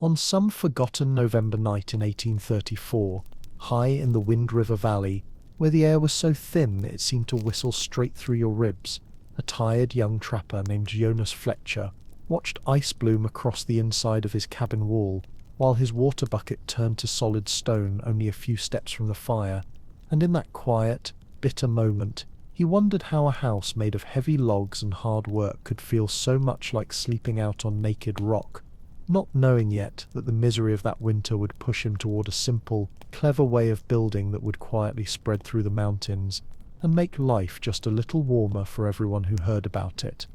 On some forgotten November night in 1834, high in the Wind River Valley, where the air was so thin it seemed to whistle straight through your ribs, a tired young trapper named Jonas Fletcher watched ice bloom across the inside of his cabin wall, while his water bucket turned to solid stone only a few steps from the fire, and in that quiet, bitter moment, he wondered how a house made of heavy logs and hard work could feel so much like sleeping out on naked rock, not knowing yet that the misery of that winter would push him toward a simple, clever way of building that would quietly spread through the mountains and make life just a little warmer for everyone who heard about it.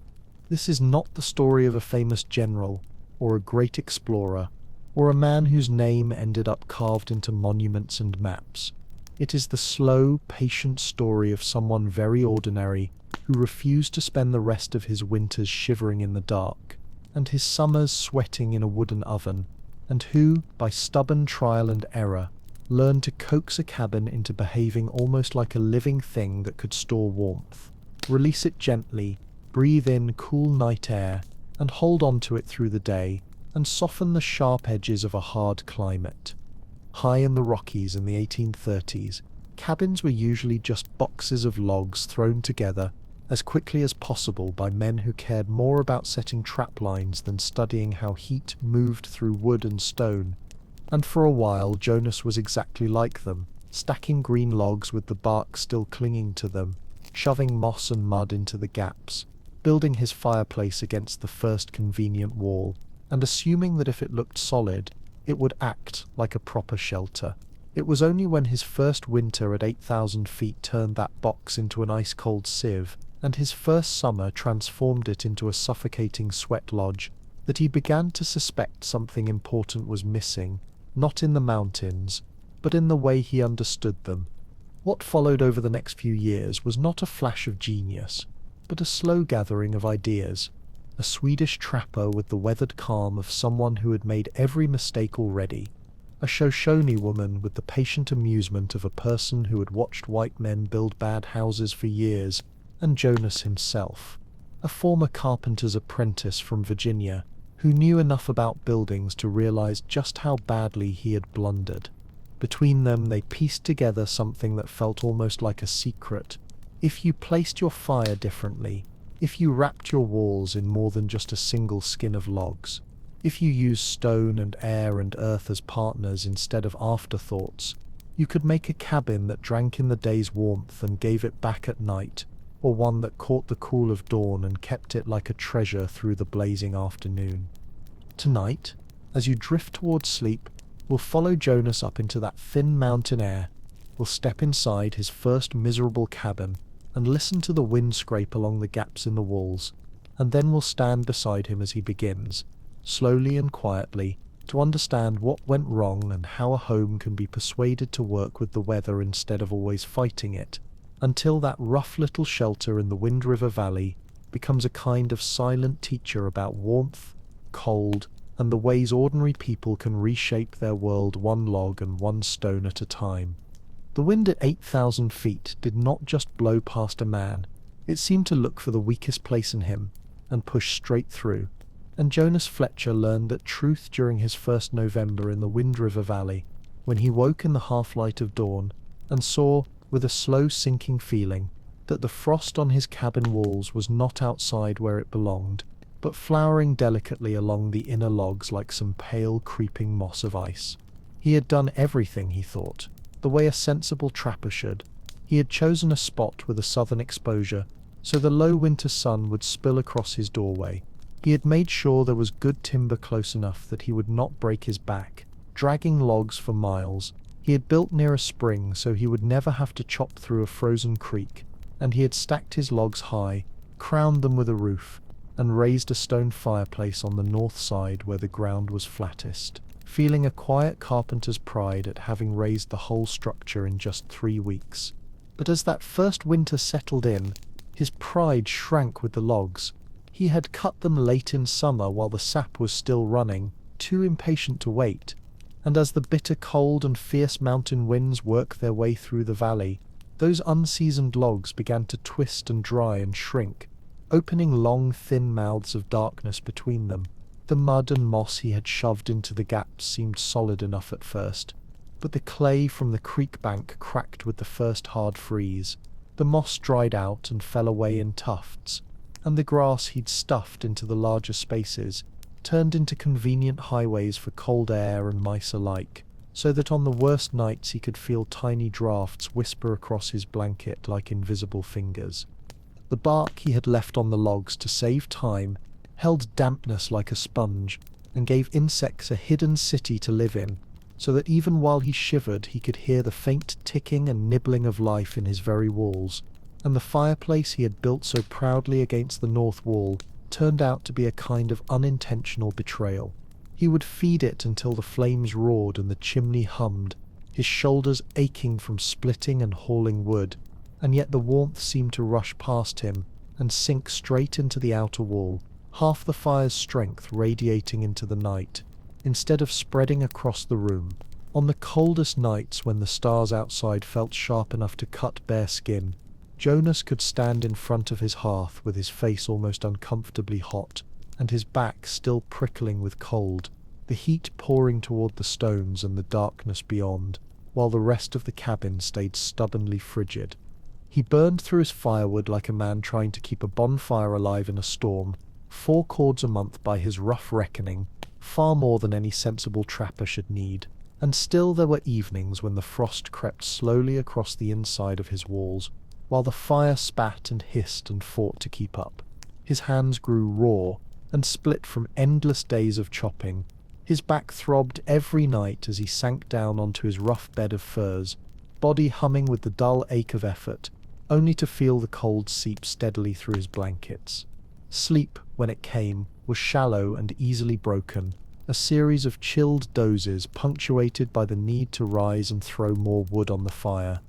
This is not the story of a famous general, or a great explorer, or a man whose name ended up carved into monuments and maps. It is the slow, patient story of someone very ordinary who refused to spend the rest of his winters shivering in the dark, and his summers sweating in a wooden oven, and who, by stubborn trial and error, learned to coax a cabin into behaving almost like a living thing that could store warmth, release it gently, breathe in cool night air, and hold on to it through the day, and soften the sharp edges of a hard climate. High in the Rockies in the 1830s, cabins were usually just boxes of logs thrown together as quickly as possible by men who cared more about setting trap lines than studying how heat moved through wood and stone. And for a while Jonas was exactly like them, stacking green logs with the bark still clinging to them, shoving moss and mud into the gaps, building his fireplace against the first convenient wall, and assuming that if it looked solid, it would act like a proper shelter. It was only when his first winter at 8,000 feet turned that box into an ice-cold sieve, and his first summer transformed it into a suffocating sweat lodge, that he began to suspect something important was missing, not in the mountains, but in the way he understood them. What followed over the next few years was not a flash of genius, but a slow gathering of ideas. A Swedish trapper with the weathered calm of someone who had made every mistake already. A Shoshone woman with the patient amusement of a person who had watched white men build bad houses for years, and Jonas himself, a former carpenter's apprentice from Virginia, who knew enough about buildings to realize just how badly he had blundered. Between them they pieced together something that felt almost like a secret. If you placed your fire differently, if you wrapped your walls in more than just a single skin of logs, if you used stone and air and earth as partners instead of afterthoughts, you could make a cabin that drank in the day's warmth and gave it back at night, or one that caught the cool of dawn and kept it like a treasure through the blazing afternoon. Tonight, as you drift towards sleep, we'll follow Jonas up into that thin mountain air. We'll step inside his first miserable cabin and listen to the wind scrape along the gaps in the walls, and then we'll stand beside him as he begins, slowly and quietly, to understand what went wrong and how a home can be persuaded to work with the weather instead of always fighting it, until that rough little shelter in the Wind River Valley becomes a kind of silent teacher about warmth, cold, and the ways ordinary people can reshape their world one log and one stone at a time. The wind at 8,000 feet did not just blow past a man, it seemed to look for the weakest place in him, and push straight through, and Jonas Fletcher learned that truth during his first November in the Wind River Valley, when he woke in the half-light of dawn, and saw, with a slow sinking feeling, that the frost on his cabin walls was not outside where it belonged, but flowering delicately along the inner logs like some pale creeping moss of ice. He had done everything, he thought, the way a sensible trapper should. He had chosen a spot with a southern exposure, so the low winter sun would spill across his doorway. He had made sure there was good timber close enough that he would not break his back, dragging logs for miles. He had built near a spring so he would never have to chop through a frozen creek, and he had stacked his logs high, crowned them with a roof, and raised a stone fireplace on the north side where the ground was flattest, feeling a quiet carpenter's pride at having raised the whole structure in just 3 weeks. But as that first winter settled in, his pride shrank with the logs. He had cut them late in summer while the sap was still running, too impatient to wait, and as the bitter cold and fierce mountain winds worked their way through the valley, those unseasoned logs began to twist and dry and shrink, opening long, thin mouths of darkness between them. The mud and moss he had shoved into the gaps seemed solid enough at first, but the clay from the creek bank cracked with the first hard freeze. The moss dried out and fell away in tufts, and the grass he'd stuffed into the larger spaces turned into convenient highways for cold air and mice alike, so that on the worst nights he could feel tiny draughts whisper across his blanket like invisible fingers. The bark he had left on the logs to save time held dampness like a sponge, and gave insects a hidden city to live in, so that even while he shivered he could hear the faint ticking and nibbling of life in his very walls. And the fireplace he had built so proudly against the north wall turned out to be a kind of unintentional betrayal. He would feed it until the flames roared and the chimney hummed, his shoulders aching from splitting and hauling wood, and yet the warmth seemed to rush past him and sink straight into the outer wall, half the fire's strength radiating into the night, instead of spreading across the room. On the coldest nights when the stars outside felt sharp enough to cut bare skin, Jonas could stand in front of his hearth with his face almost uncomfortably hot, and his back still prickling with cold, the heat pouring toward the stones and the darkness beyond, while the rest of the cabin stayed stubbornly frigid. He burned through his firewood like a man trying to keep a bonfire alive in a storm, 4 cords a month by his rough reckoning, far more than any sensible trapper should need, and still there were evenings when the frost crept slowly across the inside of his walls, while the fire spat and hissed and fought to keep up. His hands grew raw and split from endless days of chopping. His back throbbed every night as he sank down onto his rough bed of furs, body humming with the dull ache of effort, only to feel the cold seep steadily through his blankets. Sleep, when it came, was shallow and easily broken, a series of chilled dozes punctuated by the need to rise and throw more wood on the fire.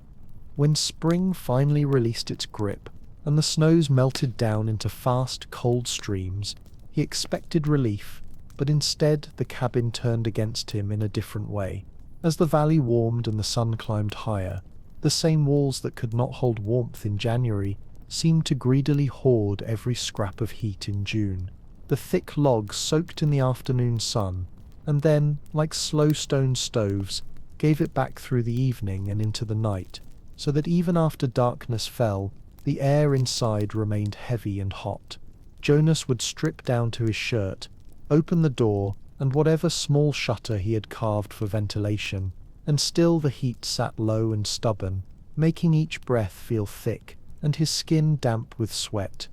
When spring finally released its grip, and the snows melted down into fast, cold streams, he expected relief, but instead the cabin turned against him in a different way. As the valley warmed and the sun climbed higher, the same walls that could not hold warmth in January seemed to greedily hoard every scrap of heat in June. The thick logs soaked in the afternoon sun, and then, like slow stone stoves, gave it back through the evening and into the night, so that even after darkness fell, the air inside remained heavy and hot. Jonas would strip down to his shirt, open the door, and whatever small shutter he had carved for ventilation, and still the heat sat low and stubborn, making each breath feel thick, and his skin damp with sweat.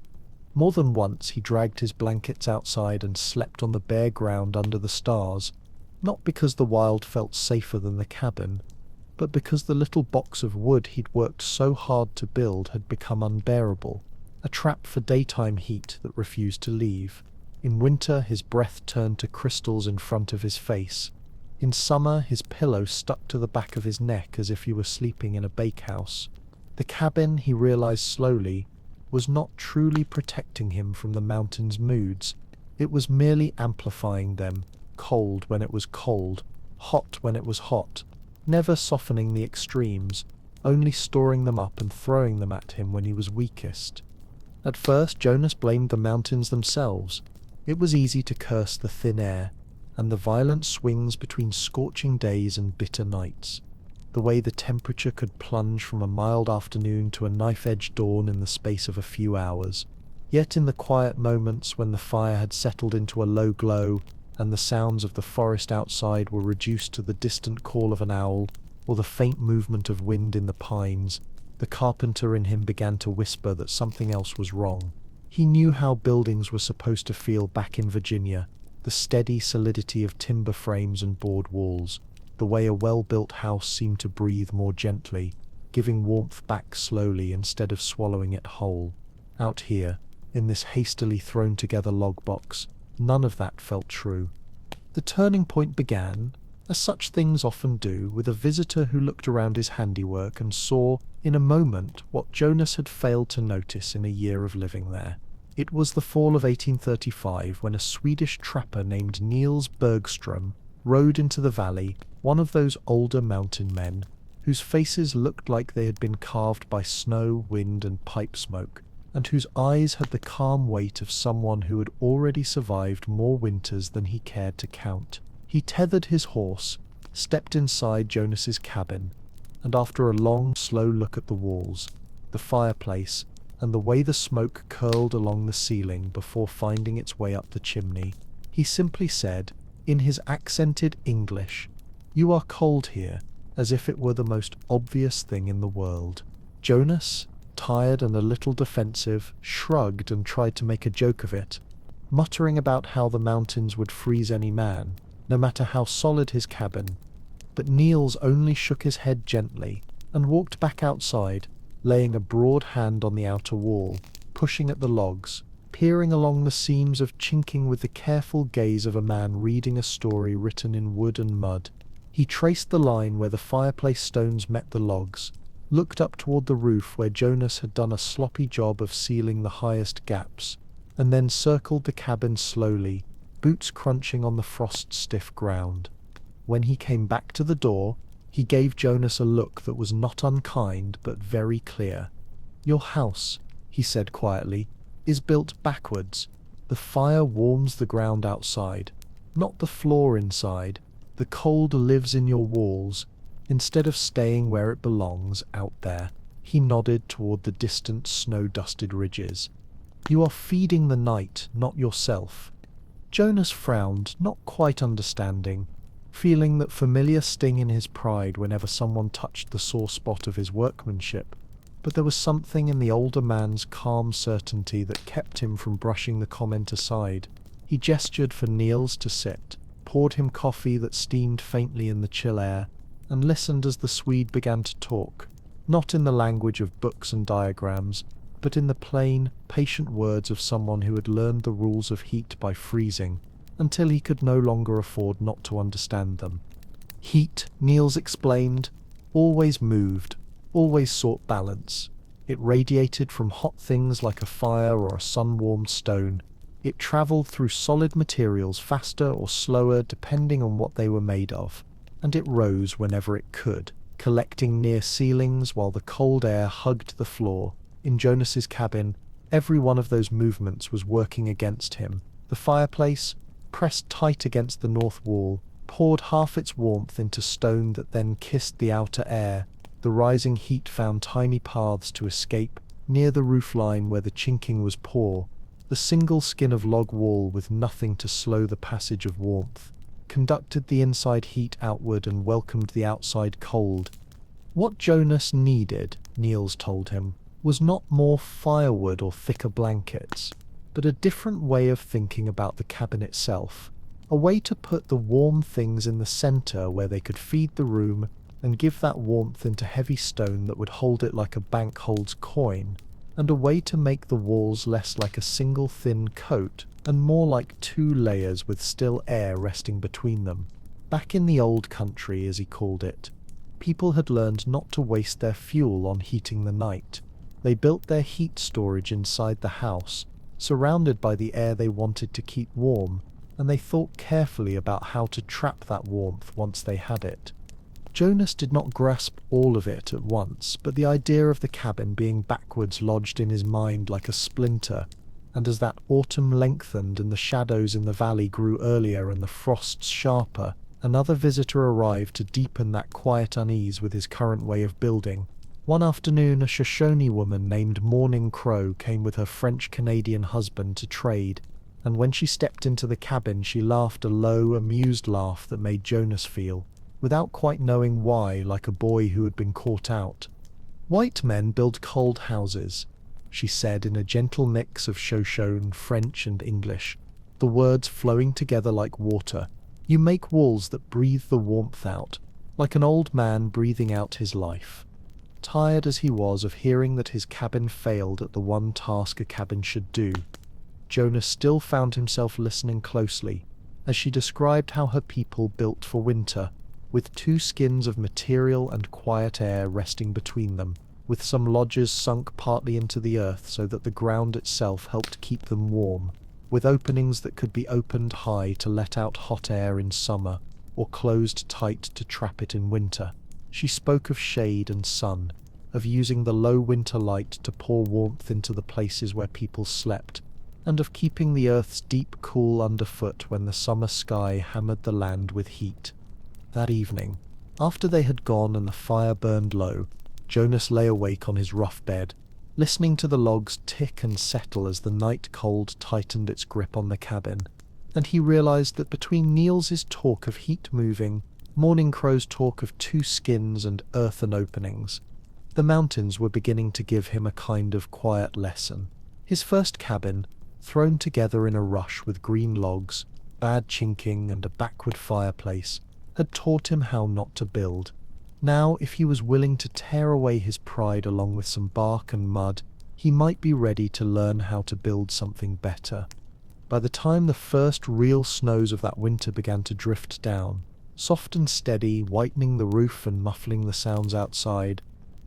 More than once he dragged his blankets outside and slept on the bare ground under the stars, not because the wild felt safer than the cabin, but because the little box of wood he'd worked so hard to build had become unbearable, a trap for daytime heat that refused to leave. In winter his breath turned to crystals in front of his face. In summer his pillow stuck to the back of his neck as if he were sleeping in a bakehouse. The cabin, he realized slowly, was not truly protecting him from the mountain's moods. It was merely amplifying them, cold when it was cold, hot when it was hot, never softening the extremes, only storing them up and throwing them at him when he was weakest. At first Jonas blamed the mountains themselves. It was easy to curse the thin air, and the violent swings between scorching days and bitter nights. The way the temperature could plunge from a mild afternoon to a knife-edge dawn in the space of a few hours. Yet in the quiet moments when the fire had settled into a low glow, and the sounds of the forest outside were reduced to the distant call of an owl, or the faint movement of wind in the pines, the carpenter in him began to whisper that something else was wrong. He knew how buildings were supposed to feel back in Virginia, the steady solidity of timber frames and board walls, the way a well-built house seemed to breathe more gently, giving warmth back slowly instead of swallowing it whole. Out here, in this hastily thrown-together log box, none of that felt true. The turning point began, as such things often do, with a visitor who looked around his handiwork and saw, in a moment, what Jonas had failed to notice in a year of living there. It was the fall of 1835 when a Swedish trapper named Niels Bergström rode into the valley, one of those older mountain men, whose faces looked like they had been carved by snow, wind, and pipe smoke, and whose eyes had the calm weight of someone who had already survived more winters than he cared to count. He tethered his horse, stepped inside Jonas's cabin, and after a long, slow look at the walls, the fireplace, and the way the smoke curled along the ceiling before finding its way up the chimney, he simply said, in his accented English, "You are cold here," as if it were the most obvious thing in the world. Jonas, tired and a little defensive, shrugged and tried to make a joke of it, muttering about how the mountains would freeze any man, no matter how solid his cabin. But Niels only shook his head gently and walked back outside, laying a broad hand on the outer wall, pushing at the logs, peering along the seams of chinking with the careful gaze of a man reading a story written in wood and mud. He traced the line where the fireplace stones met the logs, looked up toward the roof where Jonas had done a sloppy job of sealing the highest gaps, and then circled the cabin slowly, boots crunching on the frost-stiff ground. When he came back to the door, he gave Jonas a look that was not unkind but very clear. "Your house," he said quietly, "is built backwards. The fire warms the ground outside, not the floor inside. The cold lives in your walls, instead of staying where it belongs, out there." He nodded toward the distant snow-dusted ridges. "You are feeding the night, not yourself." Jonas frowned, not quite understanding, feeling that familiar sting in his pride whenever someone touched the sore spot of his workmanship. But there was something in the older man's calm certainty that kept him from brushing the comment aside. He gestured for Niels to sit, poured him coffee that steamed faintly in the chill air, and listened as the Swede began to talk, not in the language of books and diagrams, but in the plain, patient words of someone who had learned the rules of heat by freezing, until he could no longer afford not to understand them. Heat, Niels explained, always moved, always sought balance. It radiated from hot things like a fire or a sun-warmed stone. It traveled through solid materials faster or slower depending on what they were made of, and it rose whenever it could, collecting near ceilings while the cold air hugged the floor. In Jonas's cabin, every one of those movements was working against him. The fireplace, pressed tight against the north wall, poured half its warmth into stone that then kissed the outer air. The rising heat found tiny paths to escape, near the roofline where the chinking was poor. The single skin of log wall with nothing to slow the passage of warmth conducted the inside heat outward and welcomed the outside cold. What Jonas needed, Niels told him, was not more firewood or thicker blankets, but a different way of thinking about the cabin itself, a way to put the warm things in the center where they could feed the room and give that warmth into heavy stone that would hold it like a bank holds coin, and a way to make the walls less like a single thin coat and more like two layers with still air resting between them. Back in the old country, as he called it, people had learned not to waste their fuel on heating the night. They built their heat storage inside the house, surrounded by the air they wanted to keep warm, and they thought carefully about how to trap that warmth once they had it. Jonas did not grasp all of it at once, but the idea of the cabin being backwards lodged in his mind like a splinter, and as that autumn lengthened and the shadows in the valley grew earlier and the frosts sharper, another visitor arrived to deepen that quiet unease with his current way of building. One afternoon, a Shoshone woman named Morning Crow came with her French-Canadian husband to trade, and when she stepped into the cabin she laughed a low, amused laugh that made Jonas feel, without quite knowing why, like a boy who had been caught out. "White men build cold houses," she said in a gentle mix of Shoshone, French and English, the words flowing together like water. "You make walls that breathe the warmth out, like an old man breathing out his life." Tired as he was of hearing that his cabin failed at the one task a cabin should do, Jonas still found himself listening closely as she described how her people built for winter, with two skins of material and quiet air resting between them, with some lodges sunk partly into the earth so that the ground itself helped keep them warm, with openings that could be opened high to let out hot air in summer, or closed tight to trap it in winter. She spoke of shade and sun, of using the low winter light to pour warmth into the places where people slept, and of keeping the earth's deep cool underfoot when the summer sky hammered the land with heat. That evening, after they had gone and the fire burned low, Jonas lay awake on his rough bed, listening to the logs tick and settle as the night cold tightened its grip on the cabin, and he realized that between Niels's talk of heat moving, Morning Crow's talk of two skins and earthen openings, the mountains were beginning to give him a kind of quiet lesson. His first cabin, thrown together in a rush with green logs, bad chinking and a backward fireplace, had taught him how not to build. Now, if he was willing to tear away his pride along with some bark and mud, he might be ready to learn how to build something better. By the time the first real snows of that winter began to drift down, soft and steady, whitening the roof and muffling the sounds outside,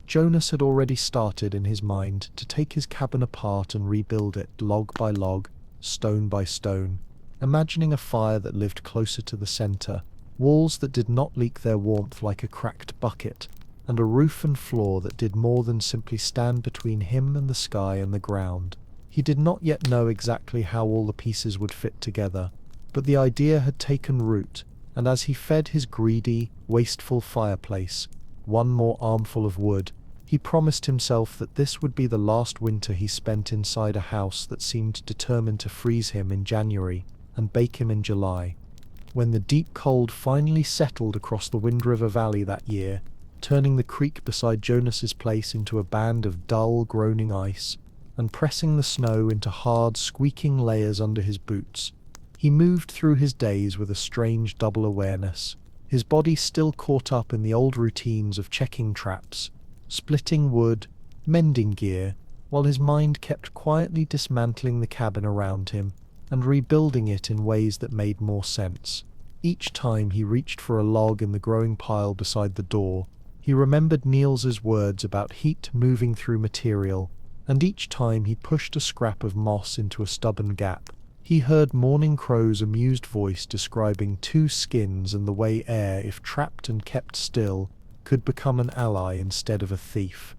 Jonas had already started in his mind to take his cabin apart and rebuild it log by log, stone by stone, imagining a fire that lived closer to the center, walls that did not leak their warmth like a cracked bucket, and a roof and floor that did more than simply stand between him and the sky and the ground. He did not yet know exactly how all the pieces would fit together, but the idea had taken root, and as he fed his greedy, wasteful fireplace one more armful of wood, he promised himself that this would be the last winter he spent inside a house that seemed determined to freeze him in January and bake him in July. When the deep cold finally settled across the Wind River Valley that year, turning the creek beside Jonas's place into a band of dull, groaning ice, and pressing the snow into hard, squeaking layers under his boots, he moved through his days with a strange double awareness, his body still caught up in the old routines of checking traps, splitting wood, mending gear, while his mind kept quietly dismantling the cabin around him and rebuilding it in ways that made more sense. Each time he reached for a log in the growing pile beside the door, he remembered Niels's words about heat moving through material, and each time he pushed a scrap of moss into a stubborn gap, he heard Morning Crow's amused voice describing two skins and the way air, if trapped and kept still, could become an ally instead of a thief.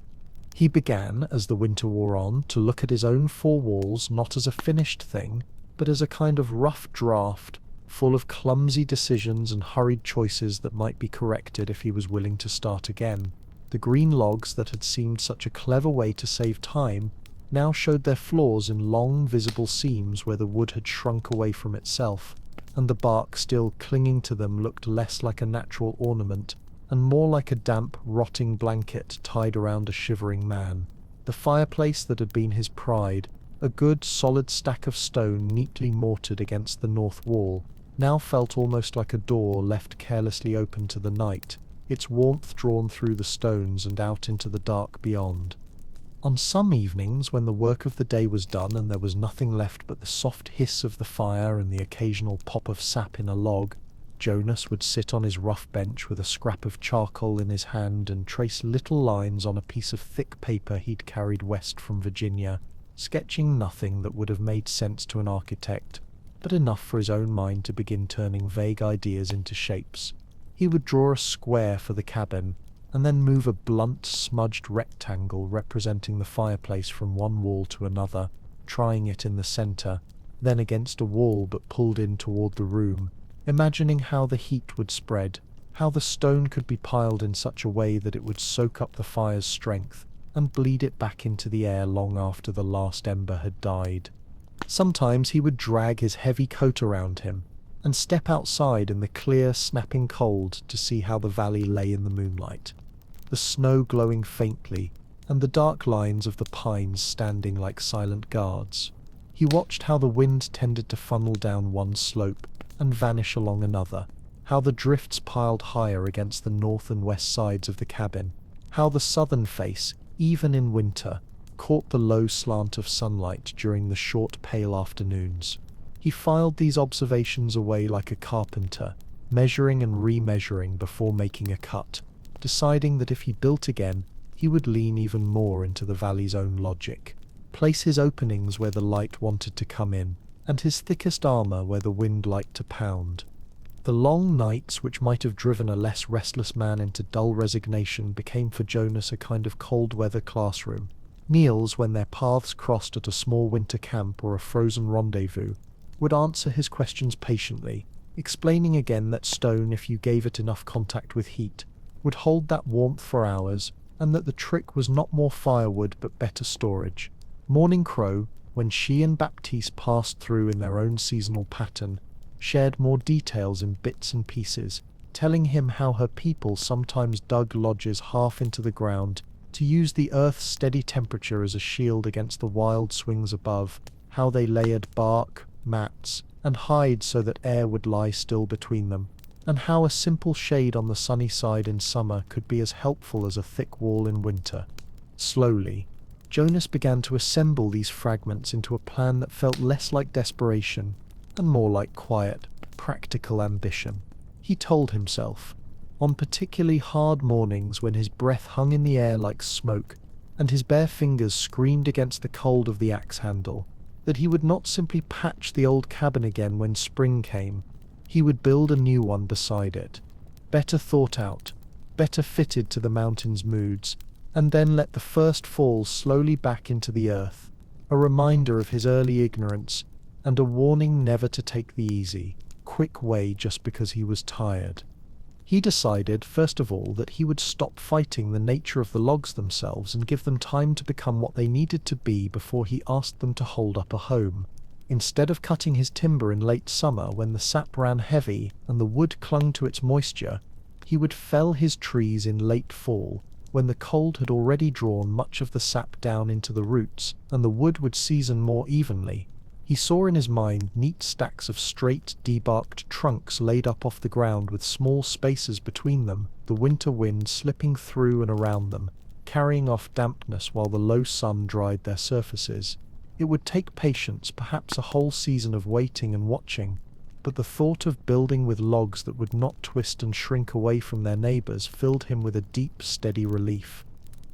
He began, as the winter wore on, to look at his own four walls not as a finished thing, but as a kind of rough draft, full of clumsy decisions and hurried choices that might be corrected if he was willing to start again. The green logs that had seemed such a clever way to save time now showed their flaws in long, visible seams where the wood had shrunk away from itself, and the bark still clinging to them looked less like a natural ornament and more like a damp, rotting blanket tied around a shivering man. The fireplace that had been his pride, a good, solid stack of stone neatly mortared against the north wall, now felt almost like a door left carelessly open to the night, its warmth drawn through the stones and out into the dark beyond. On some evenings, when the work of the day was done and there was nothing left but the soft hiss of the fire and the occasional pop of sap in a log, Jonas would sit on his rough bench with a scrap of charcoal in his hand and trace little lines on a piece of thick paper he'd carried west from Virginia, sketching nothing that would have made sense to an architect, but enough for his own mind to begin turning vague ideas into shapes. He would draw a square for the cabin, and then move a blunt, smudged rectangle representing the fireplace from one wall to another, trying it in the center, then against a wall but pulled in toward the room, imagining how the heat would spread, how the stone could be piled in such a way that it would soak up the fire's strength and bleed it back into the air long after the last ember had died. Sometimes he would drag his heavy coat around him and step outside in the clear, snapping cold to see how the valley lay in the moonlight, the snow glowing faintly and the dark lines of the pines standing like silent guards. He watched how the wind tended to funnel down one slope and vanish along another, how the drifts piled higher against the north and west sides of the cabin, how the southern face, even in winter, caught the low slant of sunlight during the short, pale afternoons. He filed these observations away like a carpenter, measuring and remeasuring before making a cut, deciding that if he built again, he would lean even more into the valley's own logic, place his openings where the light wanted to come in, and his thickest armor where the wind liked to pound. The long nights, which might have driven a less restless man into dull resignation, became for Jonas a kind of cold-weather classroom. Meals, when their paths crossed at a small winter camp or a frozen rendezvous, would answer his questions patiently, explaining again that stone, if you gave it enough contact with heat, would hold that warmth for hours, and that the trick was not more firewood but better storage. Morning Crow, when she and Baptiste passed through in their own seasonal pattern, shared more details in bits and pieces, telling him how her people sometimes dug lodges half into the ground to use the earth's steady temperature as a shield against the wild swings above, how they layered bark, mats, and hide so that air would lie still between them, and how a simple shade on the sunny side in summer could be as helpful as a thick wall in winter. Slowly, Jonas began to assemble these fragments into a plan that felt less like desperation and more like quiet, practical ambition. He told himself, on particularly hard mornings when his breath hung in the air like smoke and his bare fingers screamed against the cold of the axe handle, that he would not simply patch the old cabin again when spring came. He would build a new one beside it, better thought out, better fitted to the mountain's moods, and then let the first fall slowly back into the earth, a reminder of his early ignorance and a warning never to take the easy, quick way just because he was tired. He decided, first of all, that he would stop fighting the nature of the logs themselves and give them time to become what they needed to be before he asked them to hold up a home. Instead of cutting his timber in late summer when the sap ran heavy and the wood clung to its moisture, he would fell his trees in late fall, when the cold had already drawn much of the sap down into the roots and the wood would season more evenly. He saw in his mind neat stacks of straight, debarked trunks laid up off the ground with small spaces between them, the winter wind slipping through and around them, carrying off dampness while the low sun dried their surfaces. It would take patience, perhaps a whole season of waiting and watching, but the thought of building with logs that would not twist and shrink away from their neighbors filled him with a deep, steady relief.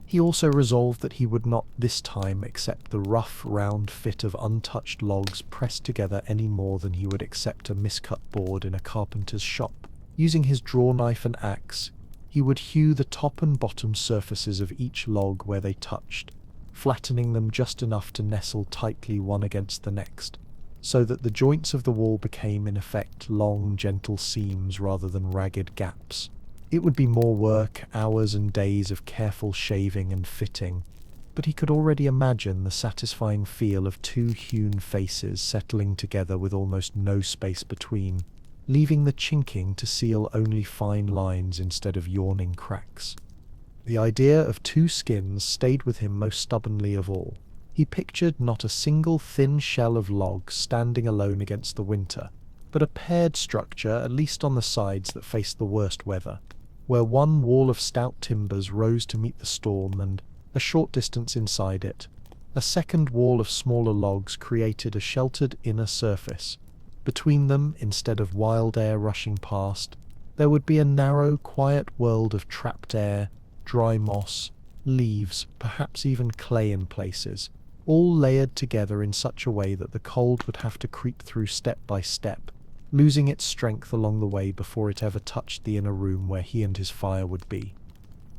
He also resolved that he would not this time accept the rough, round fit of untouched logs pressed together any more than he would accept a miscut board in a carpenter's shop. Using his draw knife and axe, he would hew the top and bottom surfaces of each log where they touched, flattening them just enough to nestle tightly one against the next, so that the joints of the wall became in effect long, gentle seams rather than ragged gaps. It would be more work, hours and days of careful shaving and fitting, but he could already imagine the satisfying feel of two hewn faces settling together with almost no space between, leaving the chinking to seal only fine lines instead of yawning cracks. The idea of two skins stayed with him most stubbornly of all. He pictured not a single thin shell of log standing alone against the winter, but a paired structure at least on the sides that faced the worst weather, where one wall of stout timbers rose to meet the storm and, a short distance inside it, a second wall of smaller logs created a sheltered inner surface. Between them, instead of wild air rushing past, there would be a narrow, quiet world of trapped air, dry moss, leaves, perhaps even clay in places, all layered together in such a way that the cold would have to creep through step by step, losing its strength along the way before it ever touched the inner room where he and his fire would be.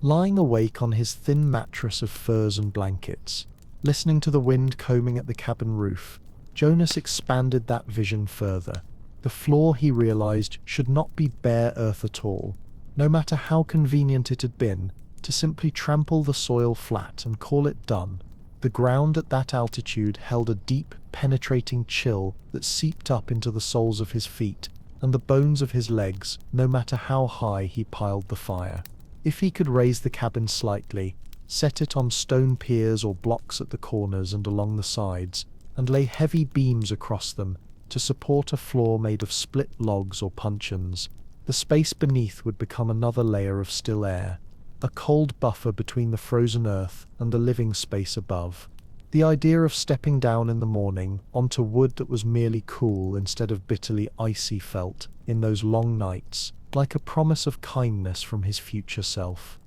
Lying awake on his thin mattress of furs and blankets, listening to the wind combing at the cabin roof, Jonas expanded that vision further. The floor, he realized, should not be bare earth at all, no matter how convenient it had been, to simply trample the soil flat and call it done. The ground at that altitude held a deep, penetrating chill that seeped up into the soles of his feet and the bones of his legs, no matter how high he piled the fire. If he could raise the cabin slightly, set it on stone piers or blocks at the corners and along the sides, and lay heavy beams across them to support a floor made of split logs or puncheons, the space beneath would become another layer of still air, a cold buffer between the frozen earth and the living space above. The idea of stepping down in the morning onto wood that was merely cool instead of bitterly icy felt, in those long nights, like a promise of kindness from his future self.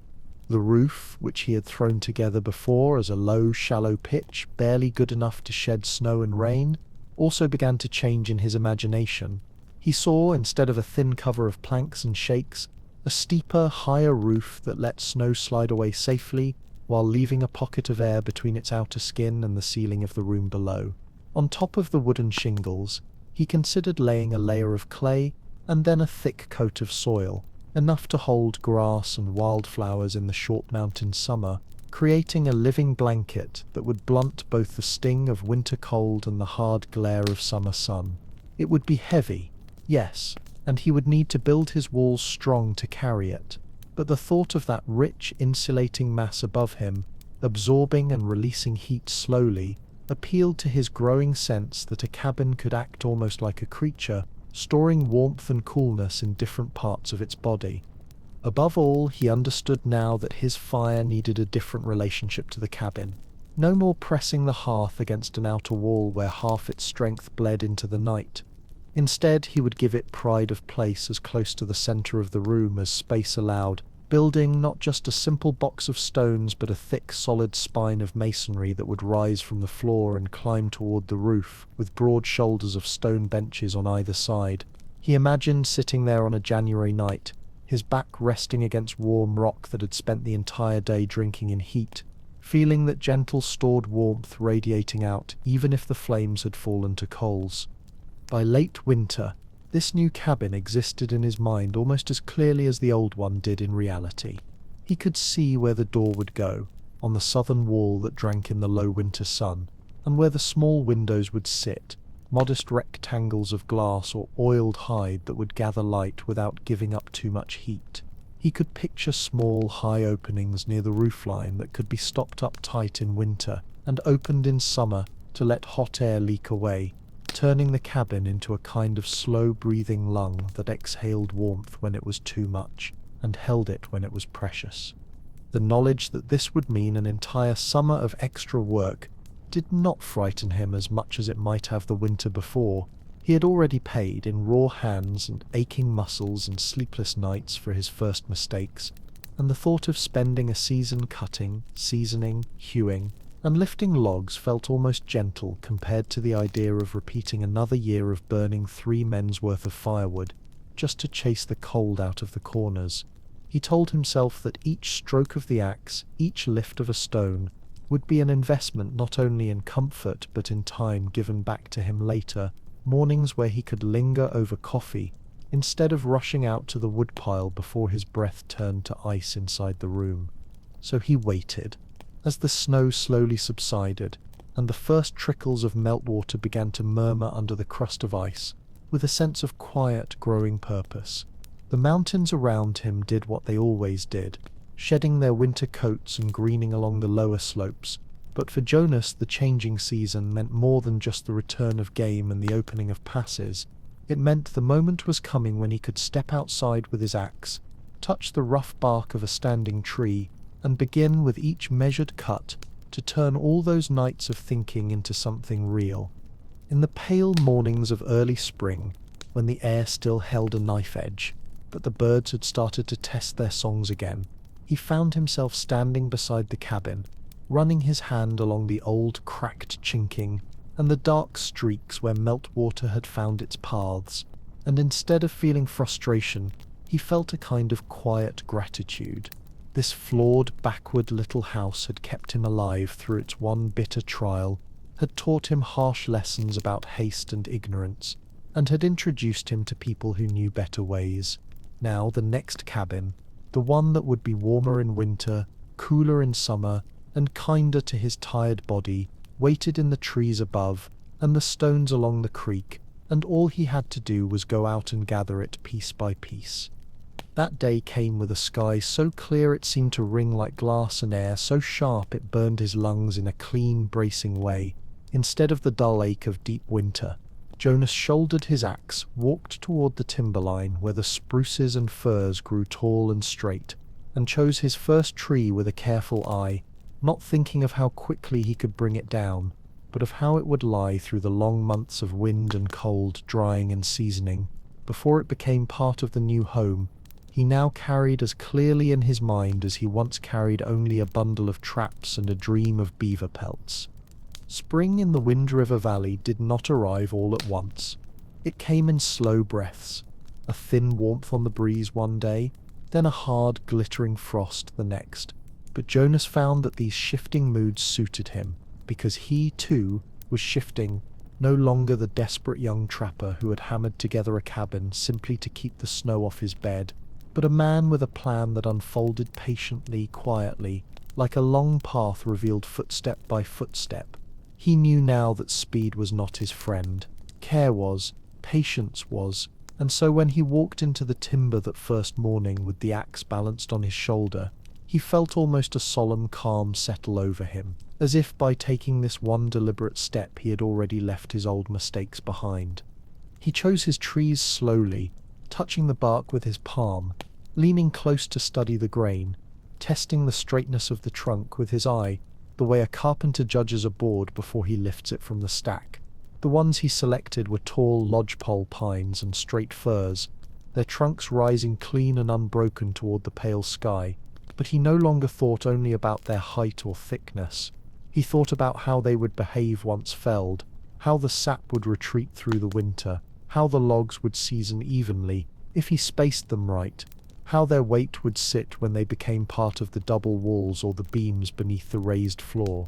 The roof, which he had thrown together before as a low, shallow pitch barely good enough to shed snow and rain, also began to change in his imagination. He saw, instead of a thin cover of planks and shakes, a steeper, higher roof that let snow slide away safely, while leaving a pocket of air between its outer skin and the ceiling of the room below. On top of the wooden shingles, he considered laying a layer of clay and then a thick coat of soil, enough to hold grass and wildflowers in the short mountain summer, creating a living blanket that would blunt both the sting of winter cold and the hard glare of summer sun. It would be heavy, yes, and he would need to build his walls strong to carry it, but the thought of that rich, insulating mass above him, absorbing and releasing heat slowly, appealed to his growing sense that a cabin could act almost like a creature, storing warmth and coolness in different parts of its body. Above all, he understood now that his fire needed a different relationship to the cabin. No more pressing the hearth against an outer wall where half its strength bled into the night. Instead, he would give it pride of place as close to the center of the room as space allowed, building not just a simple box of stones but a thick, solid spine of masonry that would rise from the floor and climb toward the roof, with broad shoulders of stone benches on either side. He imagined sitting there on a January night, his back resting against warm rock that had spent the entire day drinking in heat, feeling that gentle stored warmth radiating out even if the flames had fallen to coals. By late winter, this new cabin existed in his mind almost as clearly as the old one did in reality. He could see where the door would go, on the southern wall that drank in the low winter sun, and where the small windows would sit, modest rectangles of glass or oiled hide that would gather light without giving up too much heat. He could picture small, high openings near the roofline that could be stopped up tight in winter and opened in summer to let hot air leak away, turning the cabin into a kind of slow-breathing lung that exhaled warmth when it was too much and held it when it was precious. The knowledge that this would mean an entire summer of extra work did not frighten him as much as it might have the winter before. He had already paid in raw hands and aching muscles and sleepless nights for his first mistakes, and the thought of spending a season cutting, seasoning, hewing, and lifting logs felt almost gentle compared to the idea of repeating another year of burning 3 men's worth of firewood just to chase the cold out of the corners. He told himself that each stroke of the axe, each lift of a stone, would be an investment not only in comfort but in time given back to him later, mornings where he could linger over coffee instead of rushing out to the woodpile before his breath turned to ice inside the room. So he waited. As the snow slowly subsided, and the first trickles of meltwater began to murmur under the crust of ice, with a sense of quiet growing purpose, the mountains around him did what they always did, shedding their winter coats and greening along the lower slopes. But for Jonas, the changing season meant more than just the return of game and the opening of passes. It meant the moment was coming when he could step outside with his axe, touch the rough bark of a standing tree, and begin with each measured cut to turn all those nights of thinking into something real. In the pale mornings of early spring, when the air still held a knife edge, but the birds had started to test their songs again, he found himself standing beside the cabin, running his hand along the old cracked chinking and the dark streaks where meltwater had found its paths, and instead of feeling frustration, he felt a kind of quiet gratitude. This flawed, backward little house had kept him alive through its one bitter trial, had taught him harsh lessons about haste and ignorance, and had introduced him to people who knew better ways. Now the next cabin, the one that would be warmer in winter, cooler in summer, and kinder to his tired body, waited in the trees above and the stones along the creek, and all he had to do was go out and gather it piece by piece. That day came with a sky so clear it seemed to ring like glass and air so sharp it burned his lungs in a clean, bracing way. Instead of the dull ache of deep winter, Jonas shouldered his axe, walked toward the timberline where the spruces and firs grew tall and straight, and chose his first tree with a careful eye, not thinking of how quickly he could bring it down, but of how it would lie through the long months of wind and cold, drying and seasoning, before it became part of the new home he now carried as clearly in his mind as he once carried only a bundle of traps and a dream of beaver pelts. Spring in the Wind River Valley did not arrive all at once. It came in slow breaths, a thin warmth on the breeze one day, then a hard, glittering frost the next. But Jonas found that these shifting moods suited him, because he, too, was shifting, no longer the desperate young trapper who had hammered together a cabin simply to keep the snow off his bed, but a man with a plan that unfolded patiently, quietly, like a long path revealed footstep by footstep. He knew now that speed was not his friend. Care was, patience was, and so when he walked into the timber that first morning with the axe balanced on his shoulder, he felt almost a solemn calm settle over him, as if by taking this one deliberate step he had already left his old mistakes behind. He chose his trees slowly, touching the bark with his palm, leaning close to study the grain, testing the straightness of the trunk with his eye, the way a carpenter judges a board before he lifts it from the stack. The ones he selected were tall lodgepole pines and straight firs, their trunks rising clean and unbroken toward the pale sky, but he no longer thought only about their height or thickness. He thought about how they would behave once felled, how the sap would retreat through the winter, how the logs would season evenly, if he spaced them right, how their weight would sit when they became part of the double walls or the beams beneath the raised floor.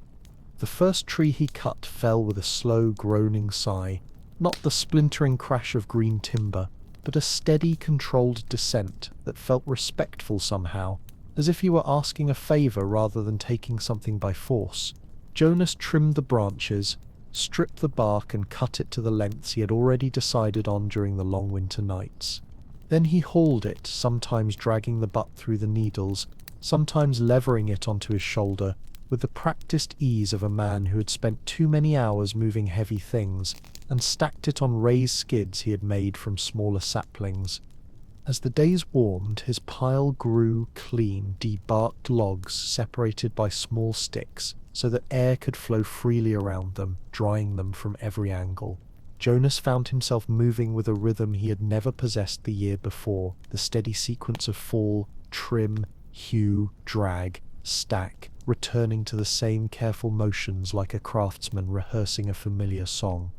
The first tree he cut fell with a slow, groaning sigh, not the splintering crash of green timber, but a steady, controlled descent that felt respectful somehow, as if he were asking a favor rather than taking something by force. Jonas trimmed the branches, stripped the bark and cut it to the lengths he had already decided on during the long winter nights. Then he hauled it, sometimes dragging the butt through the needles, sometimes levering it onto his shoulder, with the practiced ease of a man who had spent too many hours moving heavy things, and stacked it on raised skids he had made from smaller saplings. As the days warmed, his pile grew clean, debarked logs separated by small sticks, so that air could flow freely around them, drying them from every angle. Jonas found himself moving with a rhythm he had never possessed the year before, the steady sequence of fall, trim, hew, drag, stack, returning to the same careful motions like a craftsman rehearsing a familiar song.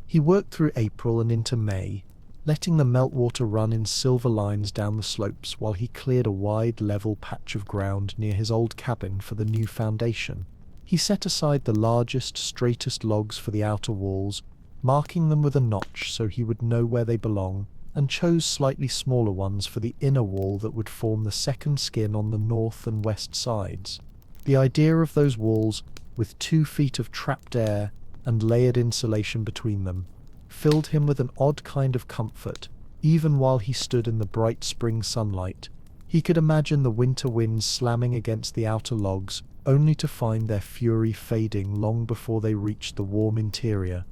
He worked through April and into May, letting the meltwater run in silver lines down the slopes while he cleared a wide level patch of ground near his old cabin for the new foundation. He set aside the largest, straightest logs for the outer walls, marking them with a notch so he would know where they belong, and chose slightly smaller ones for the inner wall that would form the second skin on the north and west sides. The idea of those walls, with 2 feet of trapped air and layered insulation between them, filled him with an odd kind of comfort, even while he stood in the bright spring sunlight. He could imagine the winter winds slamming against the outer logs, only to find their fury fading long before they reached the warm interior.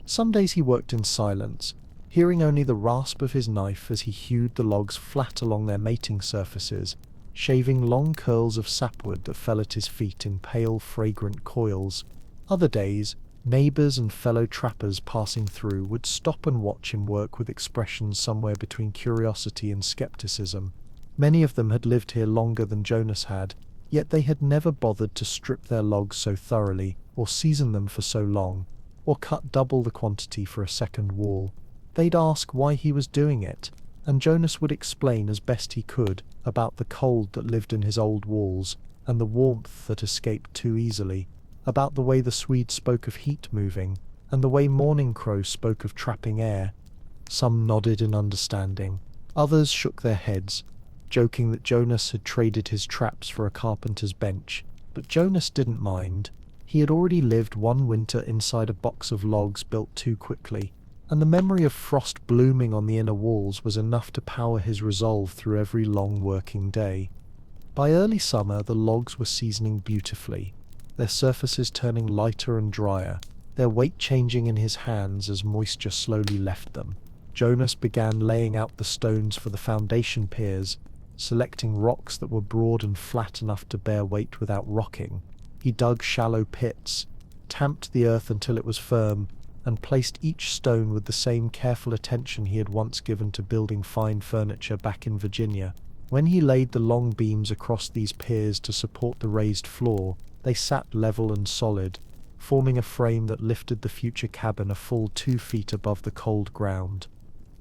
Some days he worked in silence, hearing only the rasp of his knife as he hewed the logs flat along their mating surfaces, shaving long curls of sapwood that fell at his feet in pale, fragrant coils. Other days, neighbors and fellow trappers passing through would stop and watch him work with expressions somewhere between curiosity and skepticism. Many of them had lived here longer than Jonas had, yet they had never bothered to strip their logs so thoroughly, or season them for so long, or cut double the quantity for a second wall. They'd ask why he was doing it, and Jonas would explain as best he could about the cold that lived in his old walls, and the warmth that escaped too easily, about the way the Swedes spoke of heat moving, and the way Morning Crow spoke of trapping air. Some nodded in understanding, others shook their heads, joking that Jonas had traded his traps for a carpenter's bench, but Jonas didn't mind. He had already lived one winter inside a box of logs built too quickly, and the memory of frost blooming on the inner walls was enough to power his resolve through every long working day. By early summer the logs were seasoning beautifully, their surfaces turning lighter and drier, their weight changing in his hands as moisture slowly left them. Jonas began laying out the stones for the foundation piers, selecting rocks that were broad and flat enough to bear weight without rocking. He dug shallow pits, tamped the earth until it was firm, and placed each stone with the same careful attention he had once given to building fine furniture back in Virginia. When he laid the long beams across these piers to support the raised floor, they sat level and solid, forming a frame that lifted the future cabin a full 2 feet above the cold ground.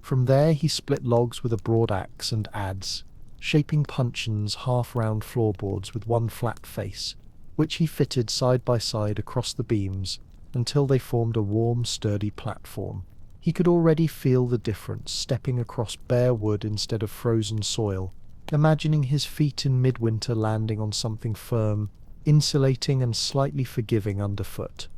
From there he split logs with a broad axe and adze, shaping puncheons half-round floorboards with one flat face, which he fitted side by side across the beams until they formed a warm, sturdy platform. He could already feel the difference, stepping across bare wood instead of frozen soil, imagining his feet in midwinter landing on something firm, insulating and slightly forgiving underfoot.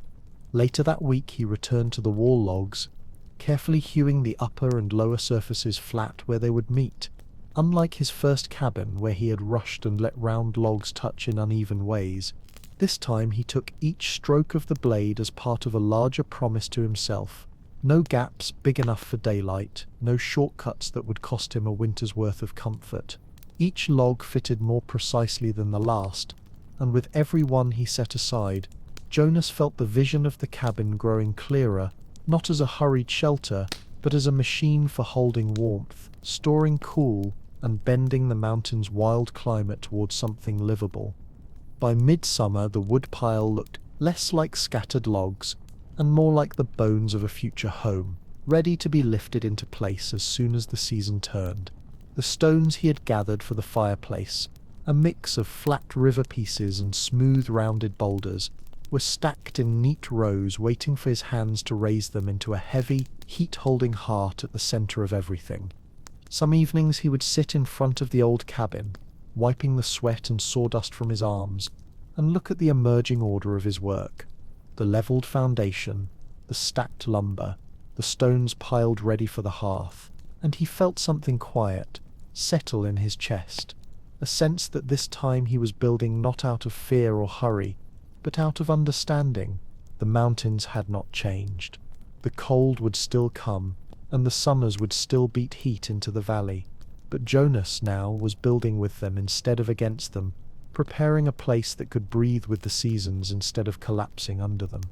Later that week he returned to the wall logs, carefully hewing the upper and lower surfaces flat where they would meet. Unlike his first cabin, where he had rushed and let round logs touch in uneven ways, this time he took each stroke of the blade as part of a larger promise to himself. No gaps big enough for daylight, no shortcuts that would cost him a winter's worth of comfort. Each log fitted more precisely than the last, and with every one he set aside, Jonas felt the vision of the cabin growing clearer, not as a hurried shelter, but as a machine for holding warmth, storing cool, and bending the mountain's wild climate towards something livable. By midsummer, the woodpile looked less like scattered logs, and more like the bones of a future home, ready to be lifted into place as soon as the season turned. The stones he had gathered for the fireplace, a mix of flat river pieces and smooth rounded boulders, were stacked in neat rows, waiting for his hands to raise them into a heavy, heat-holding heart at the center of everything. Some evenings he would sit in front of the old cabin, wiping the sweat and sawdust from his arms, and look at the emerging order of his work. The leveled foundation, the stacked lumber, the stones piled ready for the hearth, and he felt something quiet settle in his chest, a sense that this time he was building not out of fear or hurry, but out of understanding. The mountains had not changed. The cold would still come, and the summers would still beat heat into the valley, but Jonas now was building with them instead of against them, preparing a place that could breathe with the seasons instead of collapsing under them.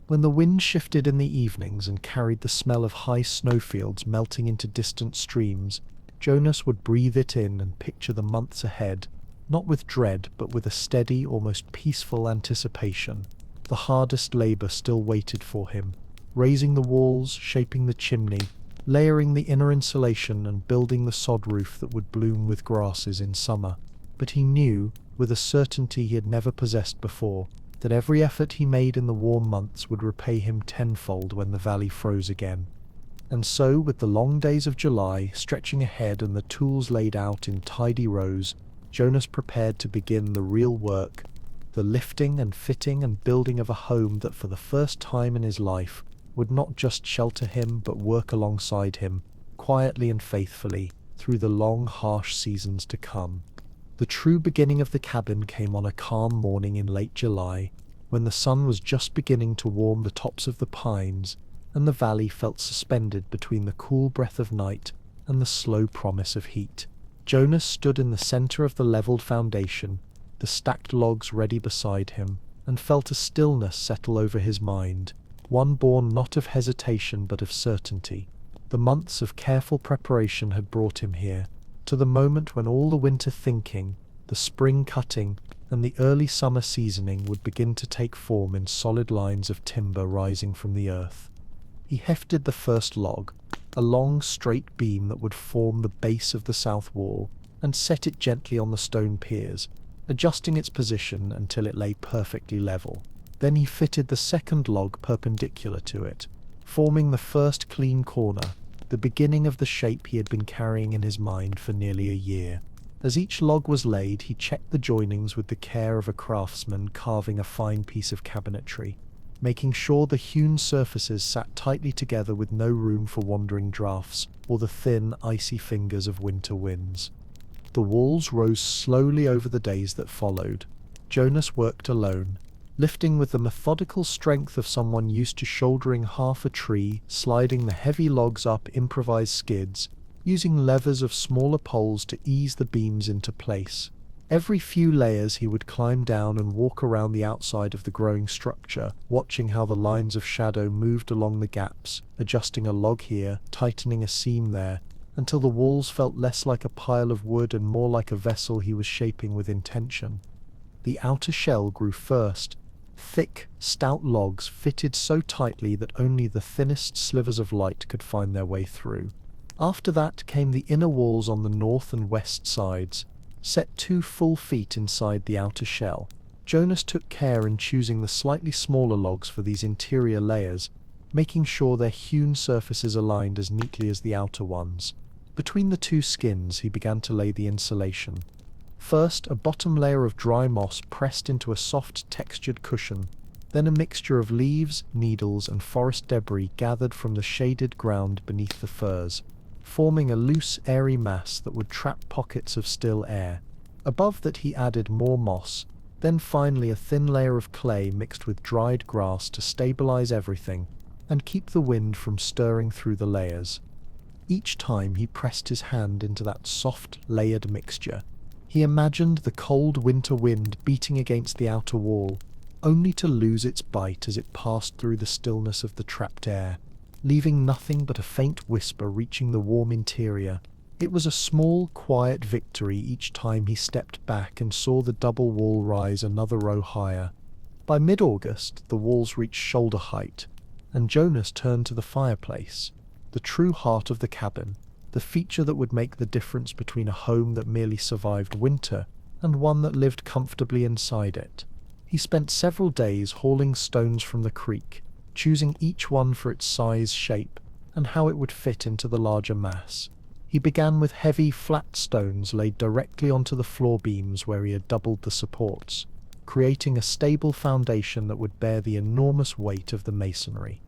When the wind shifted in the evenings and carried the smell of high snowfields melting into distant streams, Jonas would breathe it in and picture the months ahead, not with dread but with a steady, almost peaceful anticipation. The hardest labor still waited for him, raising the walls, shaping the chimney, layering the inner insulation and building the sod roof that would bloom with grasses in summer. But he knew, with a certainty he had never possessed before, that every effort he made in the warm months would repay him tenfold when the valley froze again. And so, with the long days of July stretching ahead and the tools laid out in tidy rows, Jonas prepared to begin the real work, the lifting and fitting and building of a home that for the first time in his life would not just shelter him but work alongside him, quietly and faithfully, through the long, harsh seasons to come. The true beginning of the cabin came on a calm morning in late July, when the sun was just beginning to warm the tops of the pines, and the valley felt suspended between the cool breath of night and the slow promise of heat. Jonas stood in the center of the leveled foundation, the stacked logs ready beside him, and felt a stillness settle over his mind, one born not of hesitation but of certainty. The months of careful preparation had brought him here, to the moment when all the winter thinking, the spring cutting, and the early summer seasoning would begin to take form in solid lines of timber rising from the earth. He hefted the first log, a long straight beam that would form the base of the south wall, and set it gently on the stone piers, adjusting its position until it lay perfectly level. Then he fitted the second log perpendicular to it, forming the first clean corner, the beginning of the shape he had been carrying in his mind for nearly a year. As each log was laid, he checked the joinings with the care of a craftsman carving a fine piece of cabinetry, making sure the hewn surfaces sat tightly together with no room for wandering draughts or the thin, icy fingers of winter winds. The walls rose slowly over the days that followed. Jonas worked alone, lifting with the methodical strength of someone used to shouldering half a tree, sliding the heavy logs up improvised skids, using levers of smaller poles to ease the beams into place. Every few layers he would climb down and walk around the outside of the growing structure, watching how the lines of shadow moved along the gaps, adjusting a log here, tightening a seam there, until the walls felt less like a pile of wood and more like a vessel he was shaping with intention. The outer shell grew first, Thick, stout logs fitted so tightly that only the thinnest slivers of light could find their way through. After that came the inner walls on the north and west sides, set 2 full feet inside the outer shell. Jonas took care in choosing the slightly smaller logs for these interior layers, making sure their hewn surfaces aligned as neatly as the outer ones. Between the 2 skins he began to lay the insulation. First, a bottom layer of dry moss pressed into a soft textured cushion, then a mixture of leaves, needles and forest debris gathered from the shaded ground beneath the firs, forming a loose, airy mass that would trap pockets of still air. Above that he added more moss, then finally a thin layer of clay mixed with dried grass to stabilize everything and keep the wind from stirring through the layers. Each time he pressed his hand into that soft, layered mixture, he imagined the cold winter wind beating against the outer wall, only to lose its bite as it passed through the stillness of the trapped air, leaving nothing but a faint whisper reaching the warm interior. It was a small, quiet victory each time he stepped back and saw the double wall rise another row higher. By mid-August, the walls reached shoulder height, and Jonas turned to the fireplace, the true heart of the cabin, the feature that would make the difference between a home that merely survived winter and one that lived comfortably inside it. He spent several days hauling stones from the creek, choosing each one for its size, shape, and how it would fit into the larger mass. He began with heavy, flat stones laid directly onto the floor beams where he had doubled the supports, creating a stable foundation that would bear the enormous weight of the masonry.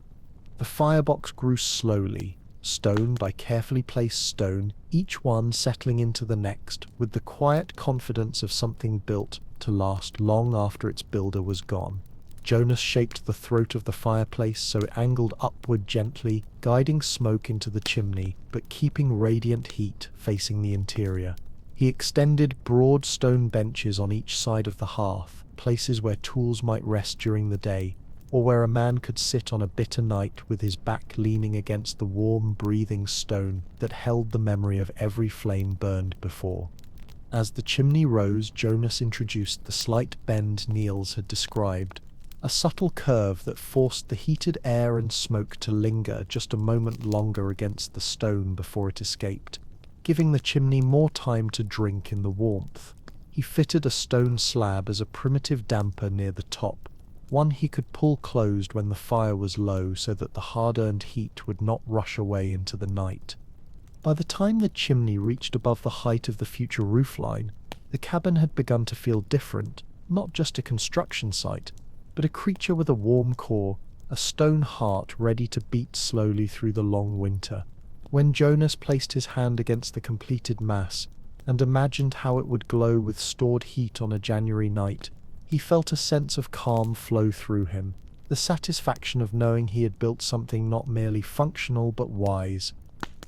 The firebox grew slowly, stone by carefully placed stone, each one settling into the next with the quiet confidence of something built to last long after its builder was gone. Jonas shaped the throat of the fireplace so it angled upward gently, guiding smoke into the chimney, but keeping radiant heat facing the interior. He extended broad stone benches on each side of the hearth, places where tools might rest during the day, or where a man could sit on a bitter night with his back leaning against the warm, breathing stone that held the memory of every flame burned before. As the chimney rose, Jonas introduced the slight bend Niels had described, a subtle curve that forced the heated air and smoke to linger just a moment longer against the stone before it escaped, giving the chimney more time to drink in the warmth. He fitted a stone slab as a primitive damper near the top, one he could pull closed when the fire was low so that the hard-earned heat would not rush away into the night. By the time the chimney reached above the height of the future roofline, the cabin had begun to feel different, not just a construction site, but a creature with a warm core, a stone heart ready to beat slowly through the long winter. When Jonas placed his hand against the completed mass and imagined how it would glow with stored heat on a January night, he felt a sense of calm flow through him, the satisfaction of knowing he had built something not merely functional but wise.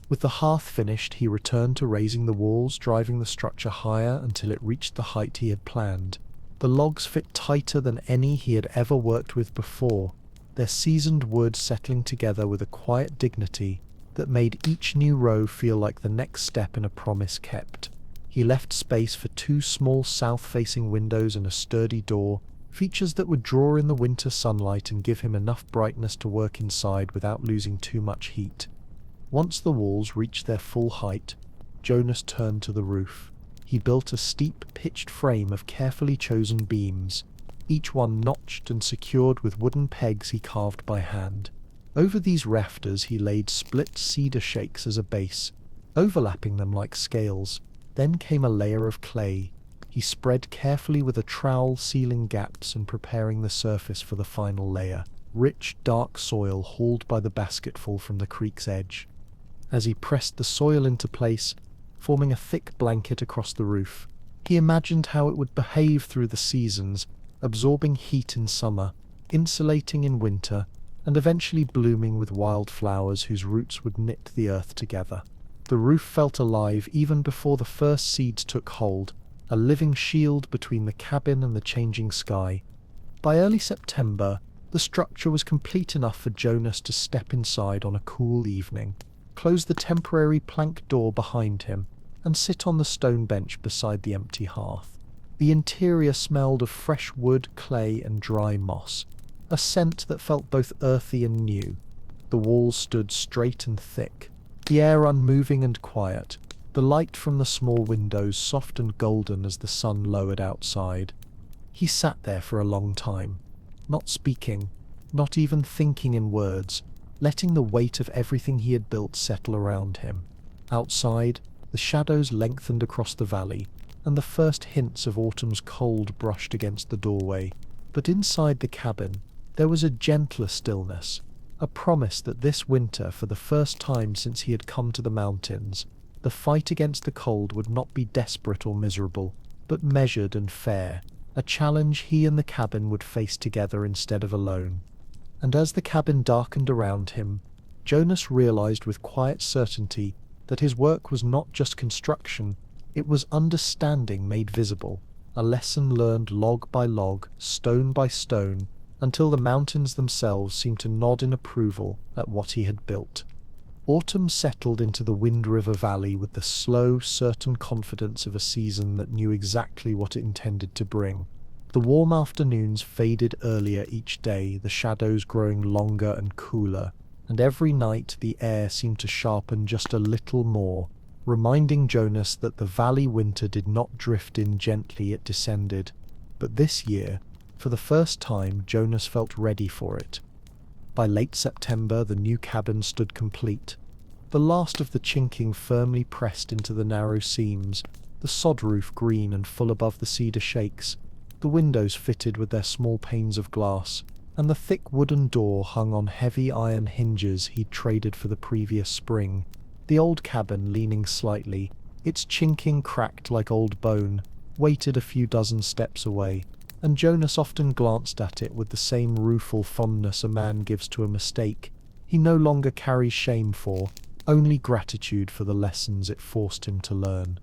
With the hearth finished, he returned to raising the walls, driving the structure higher until it reached the height he had planned. The logs fit tighter than any he had ever worked with before, their seasoned wood settling together with a quiet dignity that made each new row feel like the next step in a promise kept. He left space for 2 small south-facing windows and a sturdy door, features that would draw in the winter sunlight and give him enough brightness to work inside without losing too much heat. Once the walls reached their full height, Jonas turned to the roof. He built a steep, pitched frame of carefully chosen beams, each one notched and secured with wooden pegs he carved by hand. Over these rafters he laid split cedar shakes as a base, overlapping them like scales. Then came a layer of clay. He spread carefully with a trowel, sealing gaps and preparing the surface for the final layer, rich, dark soil hauled by the basketful from the creek's edge. As he pressed the soil into place, forming a thick blanket across the roof, he imagined how it would behave through the seasons, absorbing heat in summer, insulating in winter, and eventually blooming with wildflowers whose roots would knit the earth together. The roof felt alive even before the first seeds took hold, a living shield between the cabin and the changing sky. By early September, the structure was complete enough for Jonas to step inside on a cool evening, close the temporary plank door behind him, and sit on the stone bench beside the empty hearth. The interior smelled of fresh wood, clay, and dry moss, a scent that felt both earthy and new. The walls stood straight and thick, the air unmoving and quiet, the light from the small windows soft and golden as the sun lowered outside. He sat there for a long time, not speaking, not even thinking in words, letting the weight of everything he had built settle around him. Outside, the shadows lengthened across the valley, and the first hints of autumn's cold brushed against the doorway. But inside the cabin, there was a gentler stillness, a promise that this winter, for the first time since he had come to the mountains, the fight against the cold would not be desperate or miserable, but measured and fair, a challenge he and the cabin would face together instead of alone. And as the cabin darkened around him, Jonas realized with quiet certainty that his work was not just construction, it was understanding made visible, a lesson learned log by log, stone by stone, until the mountains themselves seemed to nod in approval at what he had built. Autumn settled into the Wind River Valley with the slow, certain confidence of a season that knew exactly what it intended to bring. The warm afternoons faded earlier each day, the shadows growing longer and cooler, and every night the air seemed to sharpen just a little more, reminding Jonas that the valley winter did not drift in gently, it descended. But this year, for the first time, Jonas felt ready for it. By late September, the new cabin stood complete. The last of the chinking firmly pressed into the narrow seams, the sod roof green and full above the cedar shakes, the windows fitted with their small panes of glass, and the thick wooden door hung on heavy iron hinges he'd traded for the previous spring. The old cabin, leaning slightly, its chinking cracked like old bone, waited a few dozen steps away, and Jonas often glanced at it with the same rueful fondness a man gives to a mistake he no longer carries shame for, only gratitude for the lessons it forced him to learn.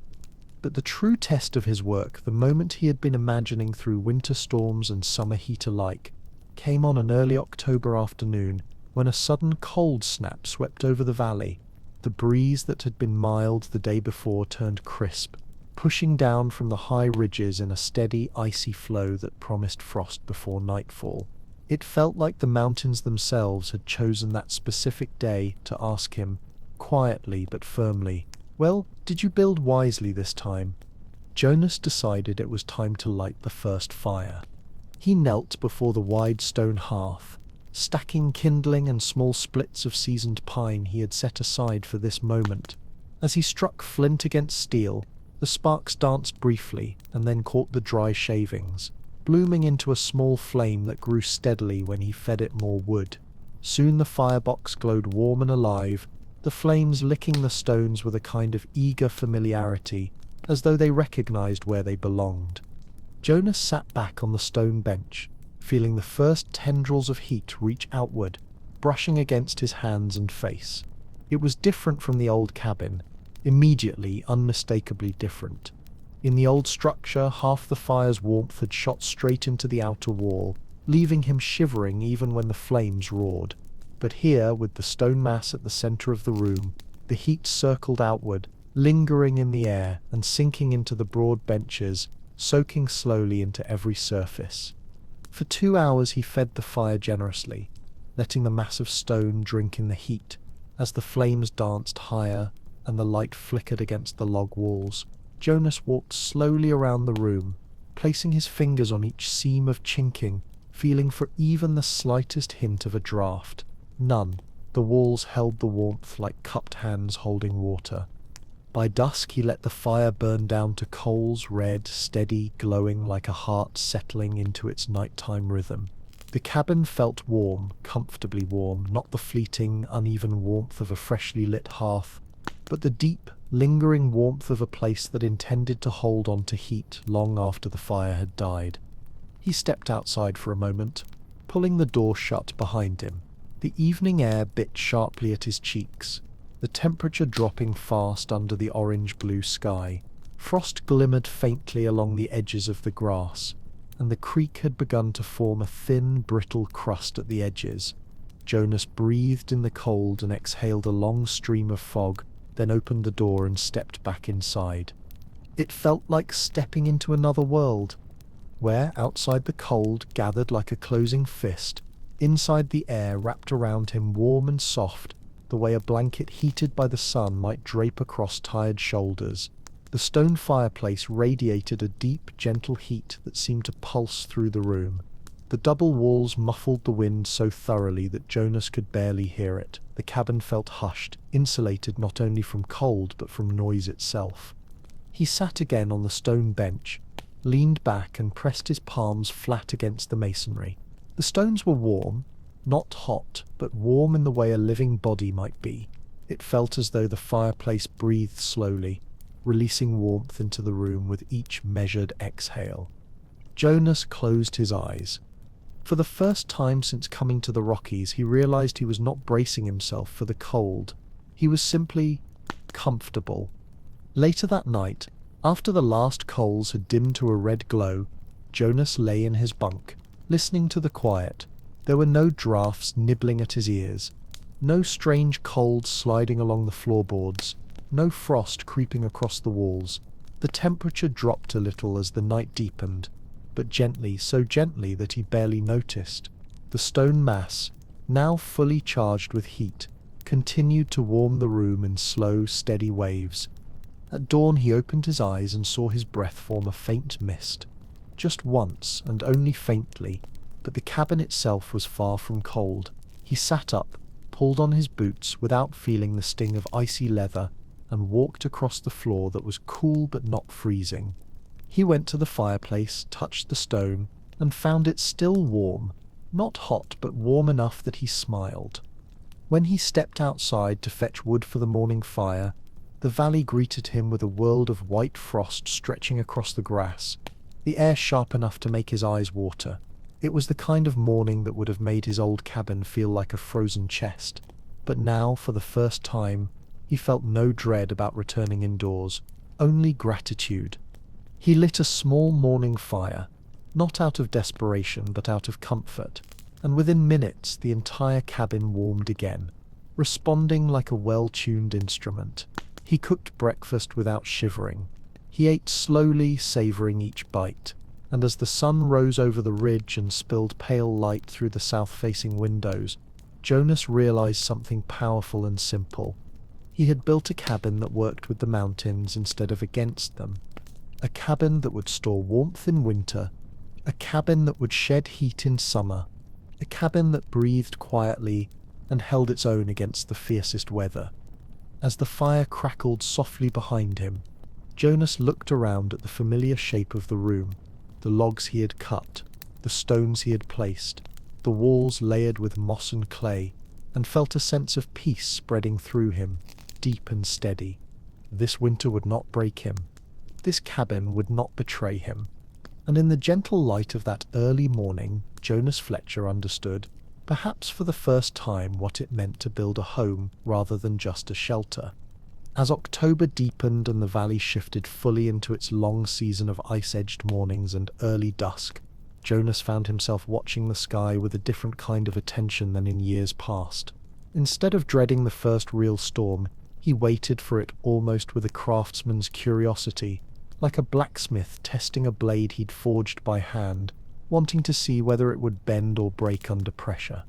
But the true test of his work, the moment he had been imagining through winter storms and summer heat alike, came on an early October afternoon when a sudden cold snap swept over the valley. The breeze that had been mild the day before turned crisp, pushing down from the high ridges in a steady, icy flow that promised frost before nightfall. It felt like the mountains themselves had chosen that specific day to ask him, quietly but firmly, "Well, did you build wisely this time?" Jonas decided it was time to light the first fire. He knelt before the wide stone hearth, stacking kindling and small splits of seasoned pine he had set aside for this moment. As he struck flint against steel, the sparks danced briefly and then caught the dry shavings, blooming into a small flame that grew steadily when he fed it more wood. Soon the firebox glowed warm and alive, the flames licking the stones with a kind of eager familiarity, as though they recognized where they belonged. Jonas sat back on the stone bench, feeling the first tendrils of heat reach outward, brushing against his hands and face. It was different from the old cabin, immediately, unmistakably different. In the old structure, half the fire's warmth had shot straight into the outer wall, leaving him shivering even when the flames roared. But here, with the stone mass at the center of the room, the heat circled outward, lingering in the air and sinking into the broad benches, soaking slowly into every surface. For 2 hours he fed the fire generously, letting the mass of stone drink in the heat, as the flames danced higher and the light flickered against the log walls. Jonas walked slowly around the room, placing his fingers on each seam of chinking, feeling for even the slightest hint of a draft. None. The walls held the warmth like cupped hands holding water. By dusk he let the fire burn down to coals, red, steady, glowing like a heart settling into its nighttime rhythm. The cabin felt warm, comfortably warm, not the fleeting, uneven warmth of a freshly lit hearth, but the deep, lingering warmth of a place that intended to hold on to heat long after the fire had died. He stepped outside for a moment, pulling the door shut behind him. The evening air bit sharply at his cheeks, the temperature dropping fast under the orange-blue sky. Frost glimmered faintly along the edges of the grass, and the creek had begun to form a thin, brittle crust at the edges. Jonas breathed in the cold and exhaled a long stream of fog, then opened the door and stepped back inside. It felt like stepping into another world, where outside the cold gathered like a closing fist, inside the air wrapped around him warm and soft, the way a blanket heated by the sun might drape across tired shoulders. The stone fireplace radiated a deep, gentle heat that seemed to pulse through the room. The double walls muffled the wind so thoroughly that Jonas could barely hear it. The cabin felt hushed, insulated not only from cold but from noise itself. He sat again on the stone bench, leaned back and pressed his palms flat against the masonry. The stones were warm, not hot, but warm in the way a living body might be. It felt as though the fireplace breathed slowly, releasing warmth into the room with each measured exhale. Jonas closed his eyes. For the first time since coming to the Rockies, he realized he was not bracing himself for the cold. He was simply comfortable. Later that night, after the last coals had dimmed to a red glow, Jonas lay in his bunk, listening to the quiet. There were no drafts nibbling at his ears, no strange colds sliding along the floorboards, no frost creeping across the walls. The temperature dropped a little as the night deepened, but gently, so gently that he barely noticed. The stone mass, now fully charged with heat, continued to warm the room in slow, steady waves. At dawn he opened his eyes and saw his breath form a faint mist. Just once, and only faintly, but the cabin itself was far from cold. He sat up, pulled on his boots without feeling the sting of icy leather, and walked across the floor that was cool but not freezing. He went to the fireplace, touched the stone, and found it still warm, not hot but warm enough that he smiled. When he stepped outside to fetch wood for the morning fire, the valley greeted him with a world of white frost stretching across the grass, the air sharp enough to make his eyes water. It was the kind of morning that would have made his old cabin feel like a frozen chest. But now, for the first time, he felt no dread about returning indoors, only gratitude. He lit a small morning fire, not out of desperation but out of comfort, and within minutes the entire cabin warmed again, responding like a well-tuned instrument. He cooked breakfast without shivering. He ate slowly, savoring each bite, and as the sun rose over the ridge and spilled pale light through the south-facing windows, Jonas realized something powerful and simple. He had built a cabin that worked with the mountains instead of against them. A cabin that would store warmth in winter. A cabin that would shed heat in summer. A cabin that breathed quietly and held its own against the fiercest weather. As the fire crackled softly behind him, Jonas looked around at the familiar shape of the room, the logs he had cut, the stones he had placed, the walls layered with moss and clay, and felt a sense of peace spreading through him, deep and steady. This winter would not break him. This cabin would not betray him. And in the gentle light of that early morning, Jonas Fletcher understood, perhaps for the first time, what it meant to build a home rather than just a shelter. As October deepened and the valley shifted fully into its long season of ice-edged mornings and early dusk, Jonas found himself watching the sky with a different kind of attention than in years past. Instead of dreading the first real storm, he waited for it almost with a craftsman's curiosity, like a blacksmith testing a blade he'd forged by hand, wanting to see whether it would bend or break under pressure.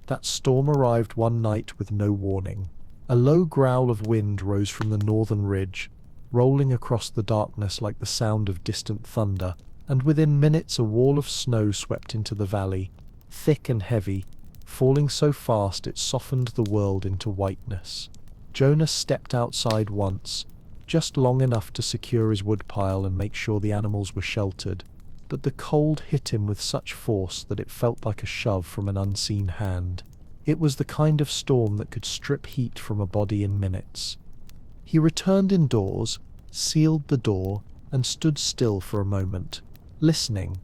That storm arrived one night with no warning. A low growl of wind rose from the northern ridge, rolling across the darkness like the sound of distant thunder, and within minutes a wall of snow swept into the valley, thick and heavy, falling so fast it softened the world into whiteness. Jonas stepped outside once, just long enough to secure his woodpile and make sure the animals were sheltered, but the cold hit him with such force that it felt like a shove from an unseen hand. It was the kind of storm that could strip heat from a body in minutes. He returned indoors, sealed the door, and stood still for a moment, listening.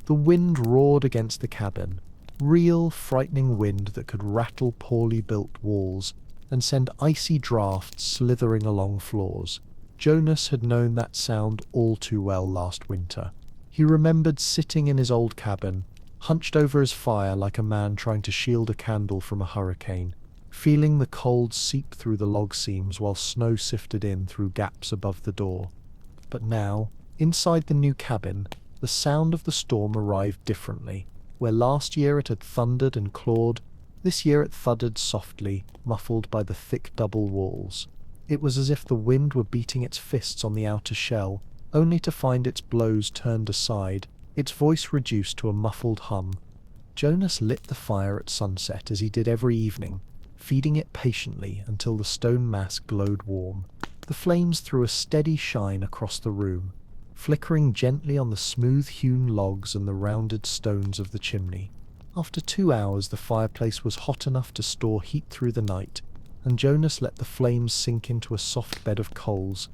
The wind roared against the cabin, real, frightening wind that could rattle poorly built walls and send icy drafts slithering along floors. Jonas had known that sound all too well last winter. He remembered sitting in his old cabin, hunched over his fire like a man trying to shield a candle from a hurricane, feeling the cold seep through the log seams while snow sifted in through gaps above the door. But now, inside the new cabin, the sound of the storm arrived differently. Where last year it had thundered and clawed, this year it thudded softly, muffled by the thick double walls. It was as if the wind were beating its fists on the outer shell, only to find its blows turned aside, its voice reduced to a muffled hum. Jonas lit the fire at sunset as he did every evening, feeding it patiently until the stone mass glowed warm. The flames threw a steady shine across the room, flickering gently on the smooth-hewn logs and the rounded stones of the chimney. After 2 hours the fireplace was hot enough to store heat through the night, and Jonas let the flames sink into a soft bed of coals.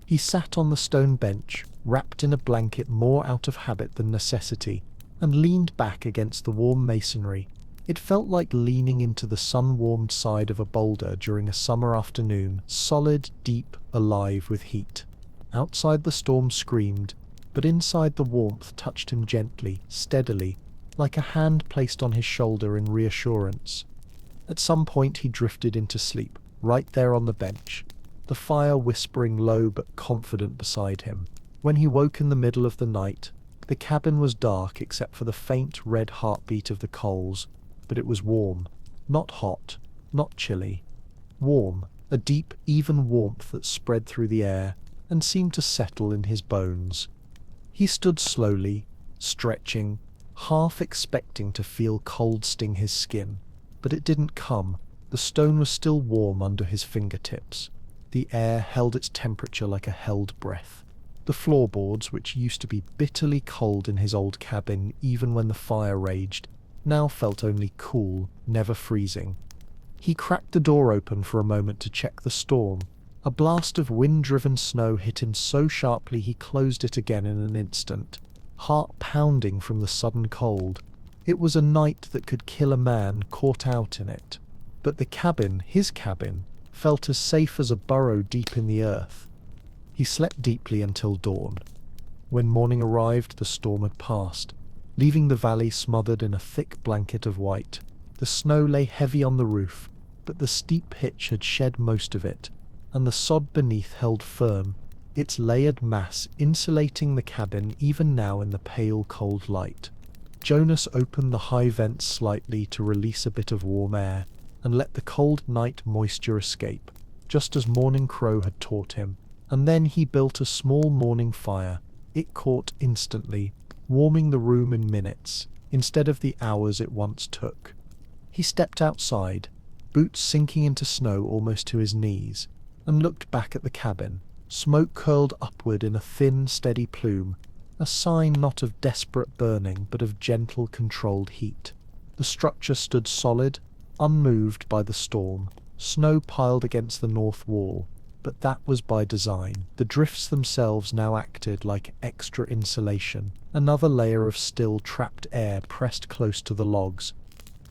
He sat on the stone bench, wrapped in a blanket more out of habit than necessity, and leaned back against the warm masonry. It felt like leaning into the sun-warmed side of a boulder during a summer afternoon, solid, deep, alive with heat. Outside the storm screamed, but inside the warmth touched him gently, steadily, like a hand placed on his shoulder in reassurance. At some point he drifted into sleep, right there on the bench, the fire whispering low but confident beside him. When he woke in the middle of the night, the cabin was dark except for the faint red heartbeat of the coals, but it was warm, not hot, not chilly. Warm, a deep, even warmth that spread through the air and seemed to settle in his bones. He stood slowly, stretching, half expecting to feel cold sting his skin, but it didn't come. The stone was still warm under his fingertips. The air held its temperature like a held breath. The floorboards, which used to be bitterly cold in his old cabin even when the fire raged, now felt only cool, never freezing. He cracked the door open for a moment to check the storm. A blast of wind-driven snow hit him so sharply he closed it again in an instant, heart pounding from the sudden cold. It was a night that could kill a man caught out in it. But the cabin, his cabin, felt as safe as a burrow deep in the earth. He slept deeply until dawn. When morning arrived, the storm had passed, leaving the valley smothered in a thick blanket of white. The snow lay heavy on the roof, but the steep pitch had shed most of it, and the sod beneath held firm, its layered mass insulating the cabin even now in the pale cold light. Jonas opened the high vents slightly to release a bit of warm air, and let the cold night moisture escape, just as Morning Crow had taught him. And then he built a small morning fire. It caught instantly, warming the room in minutes, instead of the hours it once took. He stepped outside, boots sinking into snow almost to his knees, and looked back at the cabin. Smoke curled upward in a thin, steady plume, a sign not of desperate burning but of gentle, controlled heat. The structure stood solid, unmoved by the storm, snow piled against the north wall. But that was by design. The drifts themselves now acted like extra insulation, another layer of still, trapped air pressed close to the logs.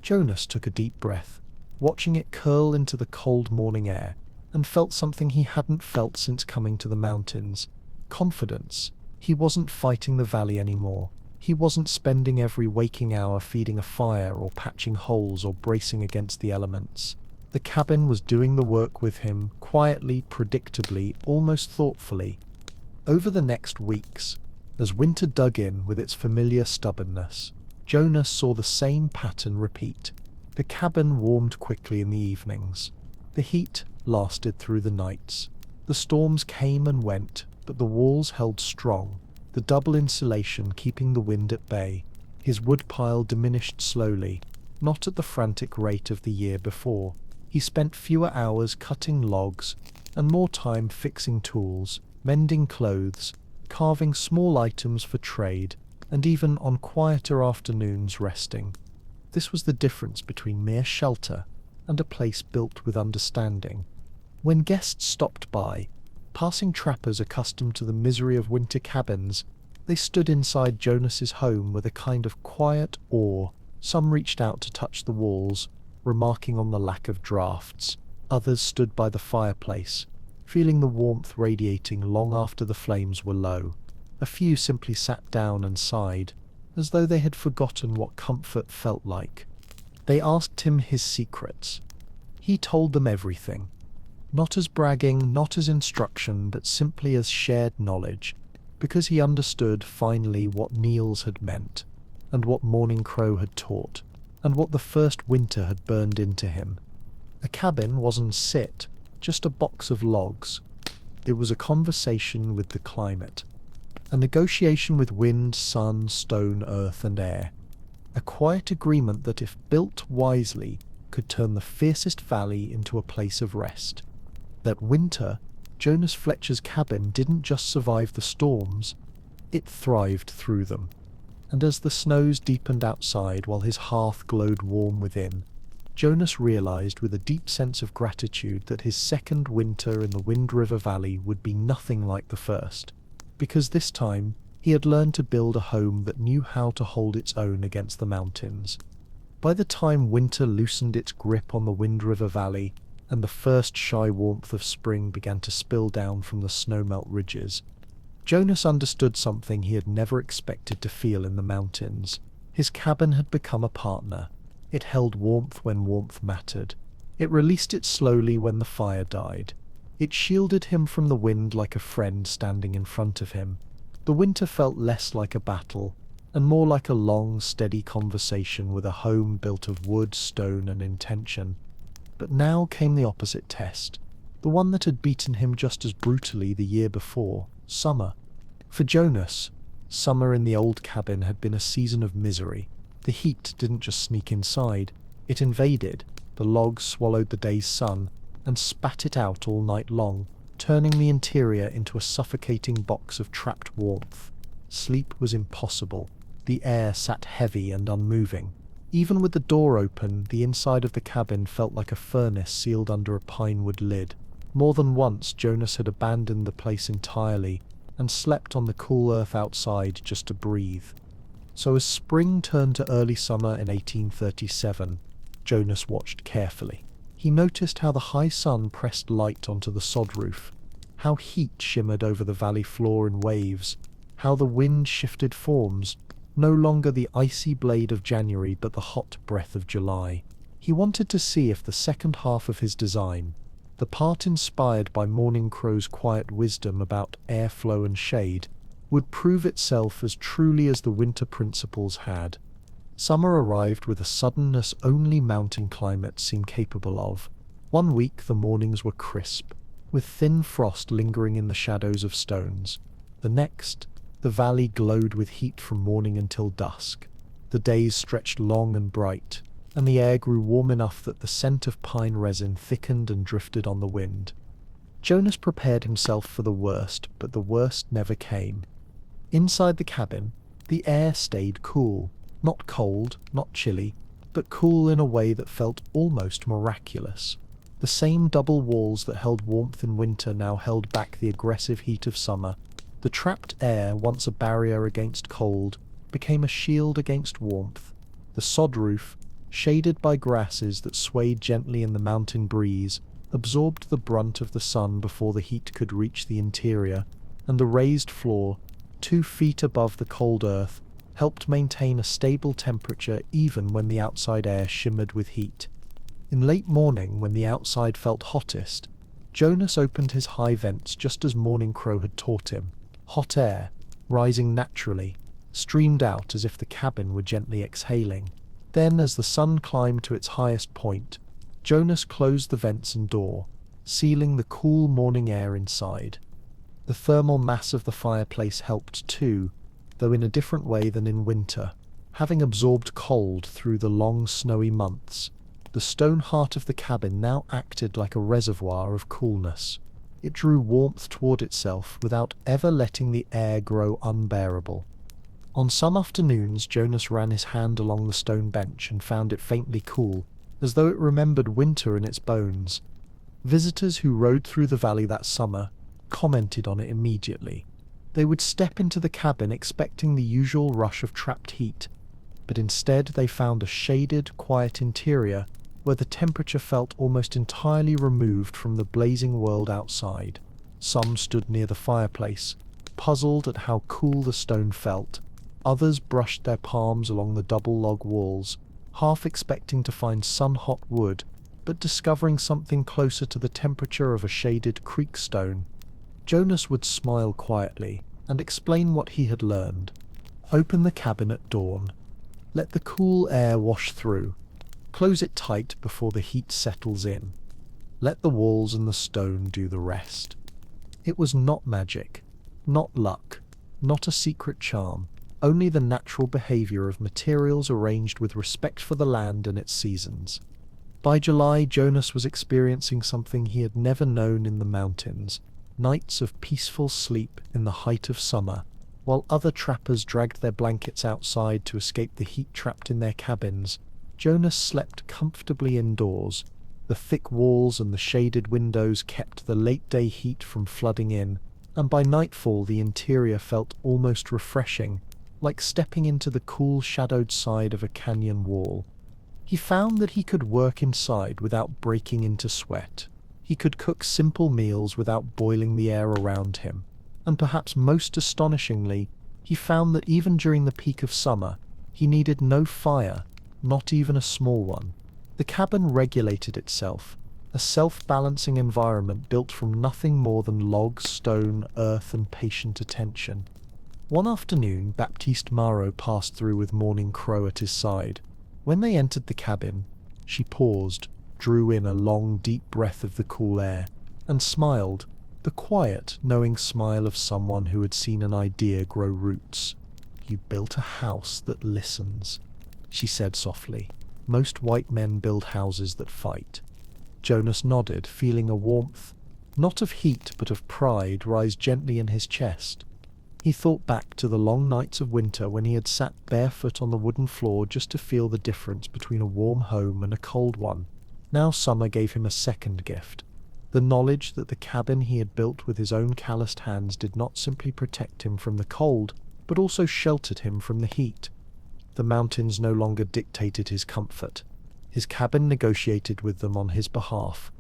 Jonas took a deep breath, watching it curl into the cold morning air, and felt something he hadn't felt since coming to the mountains. Confidence. He wasn't fighting the valley anymore. He wasn't spending every waking hour feeding a fire or patching holes or bracing against the elements. The cabin was doing the work with him, quietly, predictably, almost thoughtfully. Over the next weeks, as winter dug in with its familiar stubbornness, Jonas saw the same pattern repeat. The cabin warmed quickly in the evenings. The heat lasted through the nights. The storms came and went, but the walls held strong, the double insulation keeping the wind at bay. His woodpile diminished slowly, not at the frantic rate of the year before. He spent fewer hours cutting logs and more time fixing tools, mending clothes, carving small items for trade, and even on quieter afternoons resting. This was the difference between mere shelter and a place built with understanding. When guests stopped by, passing trappers accustomed to the misery of winter cabins, they stood inside Jonas's home with a kind of quiet awe. Some reached out to touch the walls, remarking on the lack of drafts. Others stood by the fireplace, feeling the warmth radiating long after the flames were low. A few simply sat down and sighed, as though they had forgotten what comfort felt like. They asked him his secrets. He told them everything. Not as bragging, not as instruction, but simply as shared knowledge, because he understood finally what Niels had meant, and what Morning Crow had taught, and what the first winter had burned into him. A cabin wasn't sit, just a box of logs. It was a conversation with the climate, a negotiation with wind, sun, stone, earth, and air. A quiet agreement that, if built wisely, could turn the fiercest valley into a place of rest. That winter, Jonas Fletcher's cabin didn't just survive the storms, it thrived through them. And as the snows deepened outside while his hearth glowed warm within, Jonas realized with a deep sense of gratitude that his second winter in the Wind River Valley would be nothing like the first, because this time he had learned to build a home that knew how to hold its own against the mountains. By the time winter loosened its grip on the Wind River Valley, and the first shy warmth of spring began to spill down from the snowmelt ridges, Jonas understood something he had never expected to feel in the mountains. His cabin had become a partner. It held warmth when warmth mattered. It released it slowly when the fire died. It shielded him from the wind like a friend standing in front of him. The winter felt less like a battle, and more like a long, steady conversation with a home built of wood, stone, and intention. But now came the opposite test, the one that had beaten him just as brutally the year before, summer. For Jonas, summer in the old cabin had been a season of misery. The heat didn't just sneak inside, it invaded. The logs swallowed the day's sun and spat it out all night long, turning the interior into a suffocating box of trapped warmth. Sleep was impossible. The air sat heavy and unmoving. Even with the door open, the inside of the cabin felt like a furnace sealed under a pinewood lid. More than once, Jonas had abandoned the place entirely and slept on the cool earth outside just to breathe. So as spring turned to early summer in 1837, Jonas watched carefully. He noticed how the high sun pressed light onto the sod roof, how heat shimmered over the valley floor in waves, how the wind shifted forms, no longer the icy blade of January but the hot breath of July. He wanted to see if the second half of his design, the part inspired by Morning Crow's quiet wisdom about airflow and shade, would prove itself as truly as the winter principles had. Summer arrived with a suddenness only mountain climates seem capable of. One week the mornings were crisp, with thin frost lingering in the shadows of stones. The next, the valley glowed with heat from morning until dusk. The days stretched long and bright, and the air grew warm enough that the scent of pine resin thickened and drifted on the wind. Jonas prepared himself for the worst, but the worst never came. Inside the cabin, the air stayed cool. Not cold, not chilly, but cool in a way that felt almost miraculous. The same double walls that held warmth in winter now held back the aggressive heat of summer. The trapped air, once a barrier against cold, became a shield against warmth. The sod roof, shaded by grasses that swayed gently in the mountain breeze, absorbed the brunt of the sun before the heat could reach the interior, and the raised floor, 2 feet above the cold earth, helped maintain a stable temperature even when the outside air shimmered with heat. In late morning, when the outside felt hottest, Jonas opened his high vents just as Morning Crow had taught him. Hot air, rising naturally, streamed out as if the cabin were gently exhaling. Then, as the sun climbed to its highest point, Jonas closed the vents and door, sealing the cool morning air inside. The thermal mass of the fireplace helped too, though in a different way than in winter. Having absorbed cold through the long snowy months, the stone heart of the cabin now acted like a reservoir of coolness. It drew warmth toward itself without ever letting the air grow unbearable. On some afternoons, Jonas ran his hand along the stone bench and found it faintly cool, as though it remembered winter in its bones. Visitors who rode through the valley that summer commented on it immediately. They would step into the cabin expecting the usual rush of trapped heat, but instead they found a shaded, quiet interior where the temperature felt almost entirely removed from the blazing world outside. Some stood near the fireplace, puzzled at how cool the stone felt. Others brushed their palms along the double log walls, half expecting to find sun-hot wood, but discovering something closer to the temperature of a shaded creek stone. Jonas would smile quietly and explain what he had learned. Open the cabin at dawn. Let the cool air wash through. Close it tight before the heat settles in. Let the walls and the stone do the rest. It was not magic, not luck, not a secret charm, only the natural behavior of materials arranged with respect for the land and its seasons. By July, Jonas was experiencing something he had never known in the mountains, nights of peaceful sleep in the height of summer, while other trappers dragged their blankets outside to escape the heat trapped in their cabins. Jonas slept comfortably indoors. The thick walls and the shaded windows kept the late-day heat from flooding in, and by nightfall the interior felt almost refreshing, like stepping into the cool shadowed side of a canyon wall. He found that he could work inside without breaking into sweat. He could cook simple meals without boiling the air around him. And perhaps most astonishingly, he found that even during the peak of summer, he needed no fire, not even a small one. The cabin regulated itself, a self-balancing environment built from nothing more than logs, stone, earth, and patient attention. One afternoon, Baptiste Marot passed through with Morning Crow at his side. When they entered the cabin, she paused, drew in a long, deep breath of the cool air, and smiled, the quiet, knowing smile of someone who had seen an idea grow roots. "You built a house that listens," she said softly. "Most white men build houses that fight." Jonas nodded, feeling a warmth, not of heat but of pride, rise gently in his chest. He thought back to the long nights of winter when he had sat barefoot on the wooden floor just to feel the difference between a warm home and a cold one. Now summer gave him a second gift. The knowledge that the cabin he had built with his own calloused hands did not simply protect him from the cold, but also sheltered him from the heat. The mountains no longer dictated his comfort. His cabin negotiated with them on his behalf.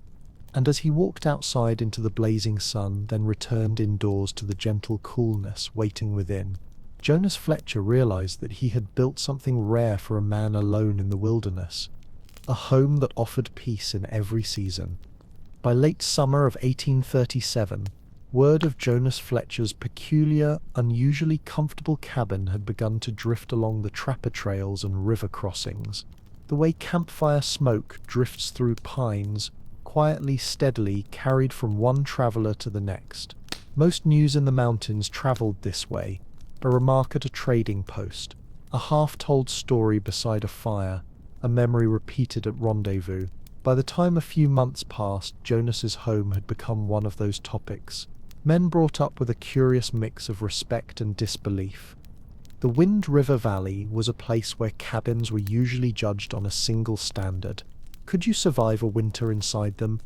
And as he walked outside into the blazing sun, then returned indoors to the gentle coolness waiting within, Jonas Fletcher realized that he had built something rare for a man alone in the wilderness. A home that offered peace in every season. By late summer of 1837, word of Jonas Fletcher's peculiar, unusually comfortable cabin had begun to drift along the trapper trails and river crossings. The way campfire smoke drifts through pines, quietly, steadily, carried from one traveler to the next. Most news in the mountains traveled this way, a remark at a trading post, a half-told story beside a fire, a memory repeated at rendezvous. By the time a few months passed, Jonas's home had become one of those topics. Men brought up with a curious mix of respect and disbelief. The Wind River Valley was a place where cabins were usually judged on a single standard. Could you survive a winter inside them?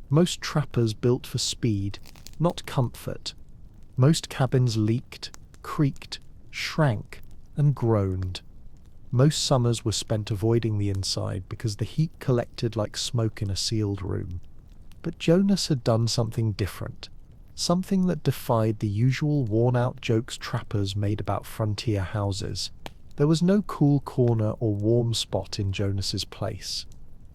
Most trappers built for speed, not comfort. Most cabins leaked, creaked, shrank, and groaned. Most summers were spent avoiding the inside because the heat collected like smoke in a sealed room. But Jonas had done something different, something that defied the usual worn-out jokes trappers made about frontier houses. There was no cool corner or warm spot in Jonas's place.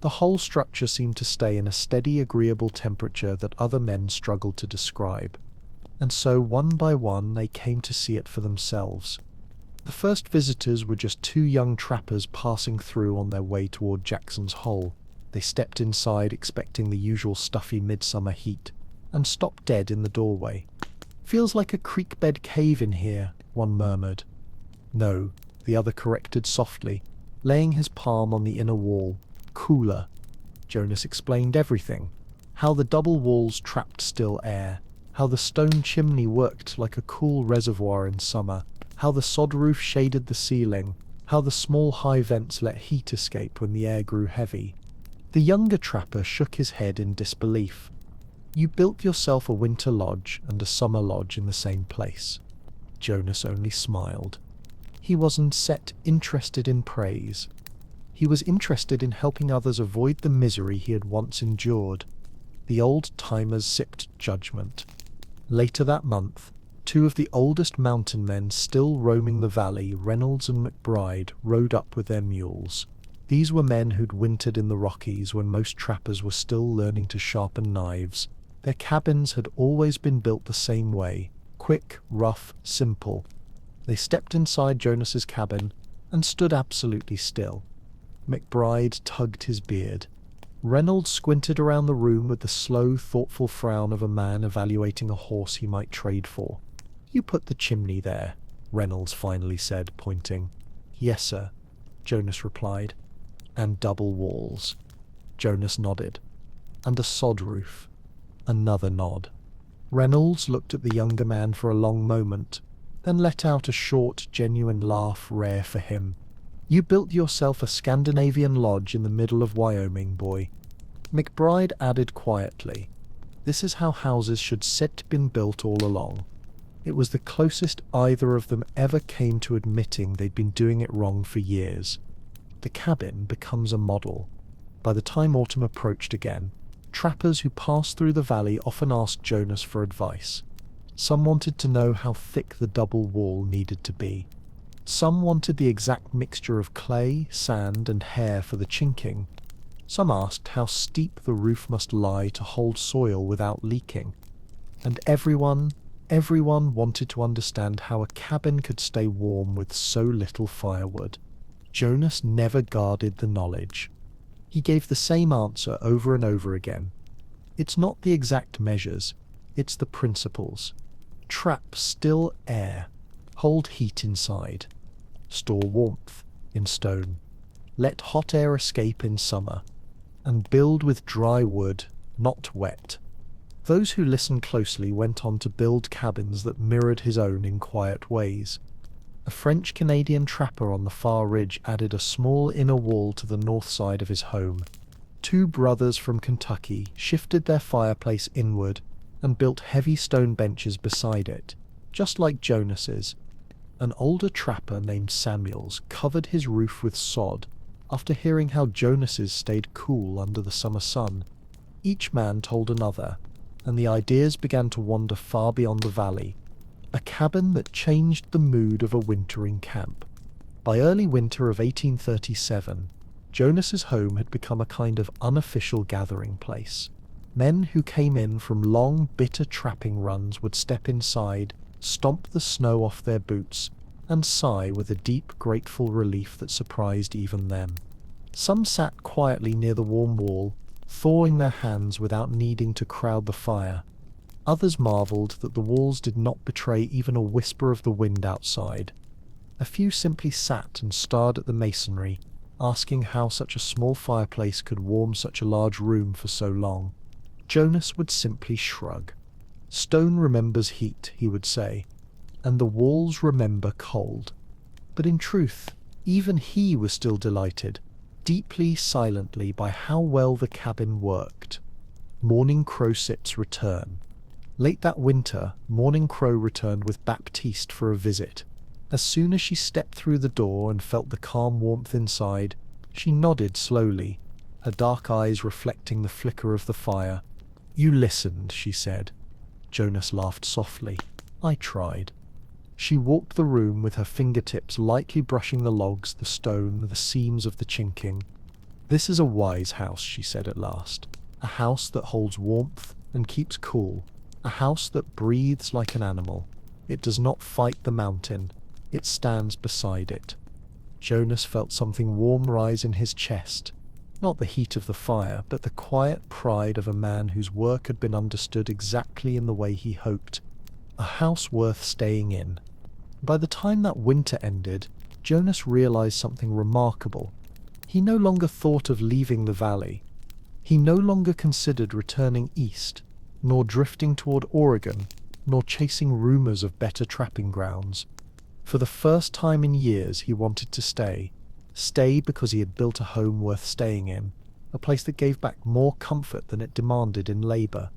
The whole structure seemed to stay in a steady, agreeable temperature that other men struggled to describe. And so, one by one, they came to see it for themselves. The first visitors were just two young trappers passing through on their way toward Jackson's Hole. They stepped inside expecting the usual stuffy midsummer heat, and stopped dead in the doorway. "Feels like a creek-bed cave in here," one murmured. "No," the other corrected softly, laying his palm on the inner wall. "Cooler." Jonas explained everything. How the double walls trapped still air, how the stone chimney worked like a cool reservoir in summer, how the sod roof shaded the ceiling, how the small high vents let heat escape when the air grew heavy. The younger trapper shook his head in disbelief. "You built yourself a winter lodge and a summer lodge in the same place." Jonas only smiled. He wasn't interested in praise. He was interested in helping others avoid the misery he had once endured. The old-timers sipped judgment. Later that month, two of the oldest mountain men still roaming the valley, Reynolds and McBride, rode up with their mules. These were men who'd wintered in the Rockies when most trappers were still learning to sharpen knives. Their cabins had always been built the same way: quick, rough, simple. They stepped inside Jonas's cabin and stood absolutely still. McBride tugged his beard. Reynolds squinted around the room with the slow, thoughtful frown of a man evaluating a horse he might trade for. "You put the chimney there," Reynolds finally said, pointing. "Yes, sir," Jonas replied. "And double walls." Jonas nodded. "And a sod roof." Another nod. Reynolds looked at the younger man for a long moment, then let out a short, genuine laugh rare for him. "You built yourself a Scandinavian lodge in the middle of Wyoming, boy." McBride added quietly, "This is how houses should set been built all along." It was the closest either of them ever came to admitting they'd been doing it wrong for years. The cabin becomes a model. By the time autumn approached again, trappers who passed through the valley often asked Jonas for advice. Some wanted to know how thick the double wall needed to be. Some wanted the exact mixture of clay, sand, and hair for the chinking. Some asked how steep the roof must lie to hold soil without leaking. And everyone wanted to understand how a cabin could stay warm with so little firewood. Jonas never guarded the knowledge. He gave the same answer over and over again. It's not the exact measures, it's the principles. Trap still air. Hold heat inside. Store warmth in stone. Let hot air escape in summer. And build with dry wood, not wet. Those who listened closely went on to build cabins that mirrored his own in quiet ways. A French-Canadian trapper on the far ridge added a small inner wall to the north side of his home. Two brothers from Kentucky shifted their fireplace inward and built heavy stone benches beside it, just like Jonas's. An older trapper named Samuels covered his roof with sod after hearing how Jonas's stayed cool under the summer sun. Each man told another, and the ideas began to wander far beyond the valley. A cabin that changed the mood of a wintering camp. By early winter of 1837, Jonas's home had become a kind of unofficial gathering place. Men who came in from long, bitter trapping runs would step inside, stomp the snow off their boots, and sigh with a deep, grateful relief that surprised even them. Some sat quietly near the warm wall, thawing their hands without needing to crowd the fire. Others marveled that the walls did not betray even a whisper of the wind outside. A few simply sat and stared at the masonry, asking how such a small fireplace could warm such a large room for so long. Jonas would simply shrug. "Stone remembers heat," he would say, "and the walls remember cold." But in truth, even he was still delighted, deeply, silently, by how well the cabin worked. Morning Crowsit's return. Late that winter, Morning Crow returned with Baptiste for a visit. As soon as she stepped through the door and felt the calm warmth inside, she nodded slowly, her dark eyes reflecting the flicker of the fire. "You listened," she said. Jonas laughed softly. "I tried." She walked the room with her fingertips lightly brushing the logs, the stone, the seams of the chinking. "This is a wise house," she said at last. "A house that holds warmth and keeps cool. A house that breathes like an animal. It does not fight the mountain. It stands beside it." Jonas felt something warm rise in his chest. Not the heat of the fire, but the quiet pride of a man whose work had been understood exactly in the way he hoped. A house worth staying in. By the time that winter ended, Jonas realized something remarkable. He no longer thought of leaving the valley. He no longer considered returning east, nor drifting toward Oregon, nor chasing rumors of better trapping grounds. For the first time in years he wanted to stay. Stay because he had built a home worth staying in, a place that gave back more comfort than it demanded in labor.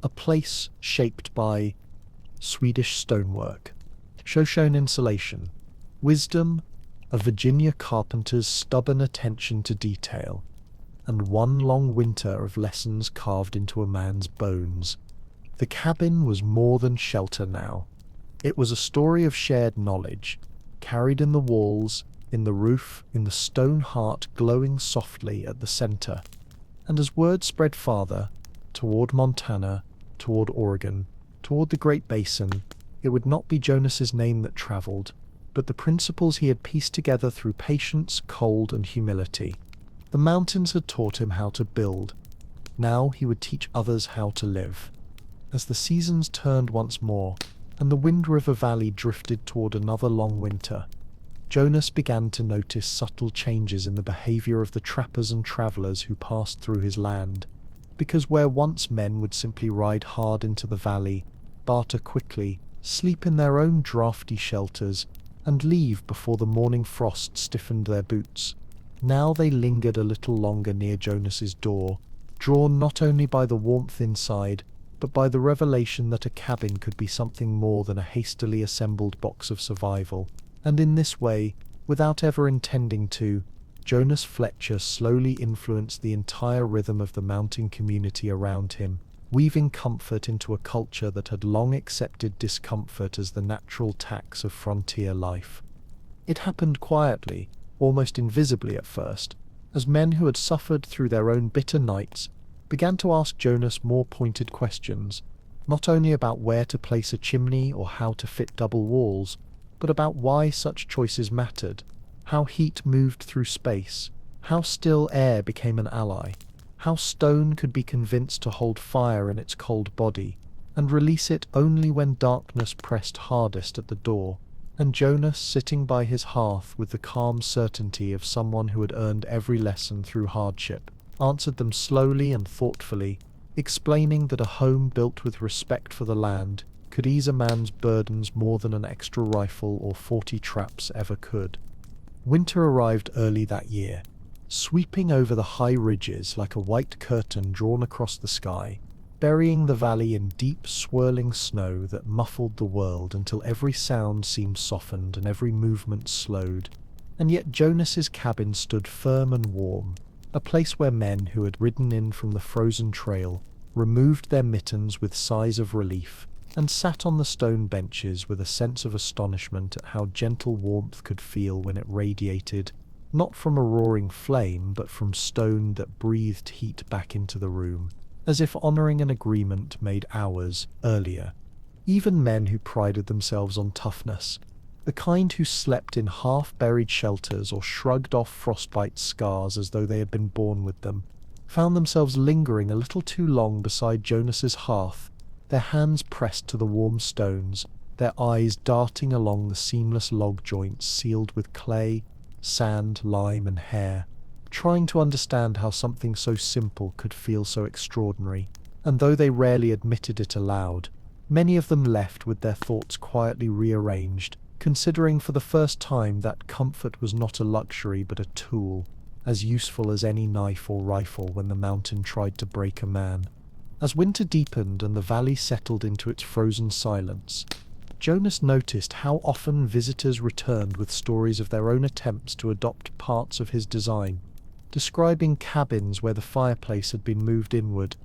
A place shaped by Swedish stonework, Shoshone insulation, wisdom, a Virginia carpenter's stubborn attention to detail, and one long winter of lessons carved into a man's bones. The cabin was more than shelter now. It was a story of shared knowledge, carried in the walls, in the roof, in the stone heart glowing softly at the center. And as word spread farther, toward Montana, toward Oregon, toward the Great Basin, it would not be Jonas's name that traveled, but the principles he had pieced together through patience, cold, and humility. The mountains had taught him how to build. Now he would teach others how to live. As the seasons turned once more, and the Wind River Valley drifted toward another long winter, Jonas began to notice subtle changes in the behavior of the trappers and travelers who passed through his land, because where once men would simply ride hard into the valley, barter quickly, sleep in their own drafty shelters, and leave before the morning frost stiffened their boots, now they lingered a little longer near Jonas's door, drawn not only by the warmth inside, but by the revelation that a cabin could be something more than a hastily assembled box of survival. And in this way, without ever intending to, Jonas Fletcher slowly influenced the entire rhythm of the mountain community around him, weaving comfort into a culture that had long accepted discomfort as the natural tax of frontier life. It happened quietly, almost invisibly at first, as men who had suffered through their own bitter nights began to ask Jonas more pointed questions, not only about where to place a chimney or how to fit double walls, but about why such choices mattered, how heat moved through space, how still air became an ally, how stone could be convinced to hold fire in its cold body, and release it only when darkness pressed hardest at the door, and Jonas, sitting by his hearth with the calm certainty of someone who had earned every lesson through hardship, answered them slowly and thoughtfully, explaining that a home built with respect for the land could ease a man's burdens more than an extra rifle or 40 traps ever could. Winter arrived early that year, sweeping over the high ridges like a white curtain drawn across the sky, burying the valley in deep, swirling snow that muffled the world until every sound seemed softened and every movement slowed. And yet Jonas's cabin stood firm and warm, a place where men who had ridden in from the frozen trail removed their mittens with sighs of relief, and sat on the stone benches with a sense of astonishment at how gentle warmth could feel when it radiated, not from a roaring flame, but from stone that breathed heat back into the room, as if honoring an agreement made hours earlier. Even men who prided themselves on toughness, the kind who slept in half-buried shelters or shrugged off frostbite scars as though they had been born with them, found themselves lingering a little too long beside Jonas's hearth, their hands pressed to the warm stones, their eyes darting along the seamless log joints sealed with clay, sand, lime, and hair, trying to understand how something so simple could feel so extraordinary. And though they rarely admitted it aloud, many of them left with their thoughts quietly rearranged, considering for the first time that comfort was not a luxury but a tool, as useful as any knife or rifle when the mountain tried to break a man. As winter deepened and the valley settled into its frozen silence, Jonas noticed how often visitors returned with stories of their own attempts to adopt parts of his design, describing cabins where the fireplace had been moved inward,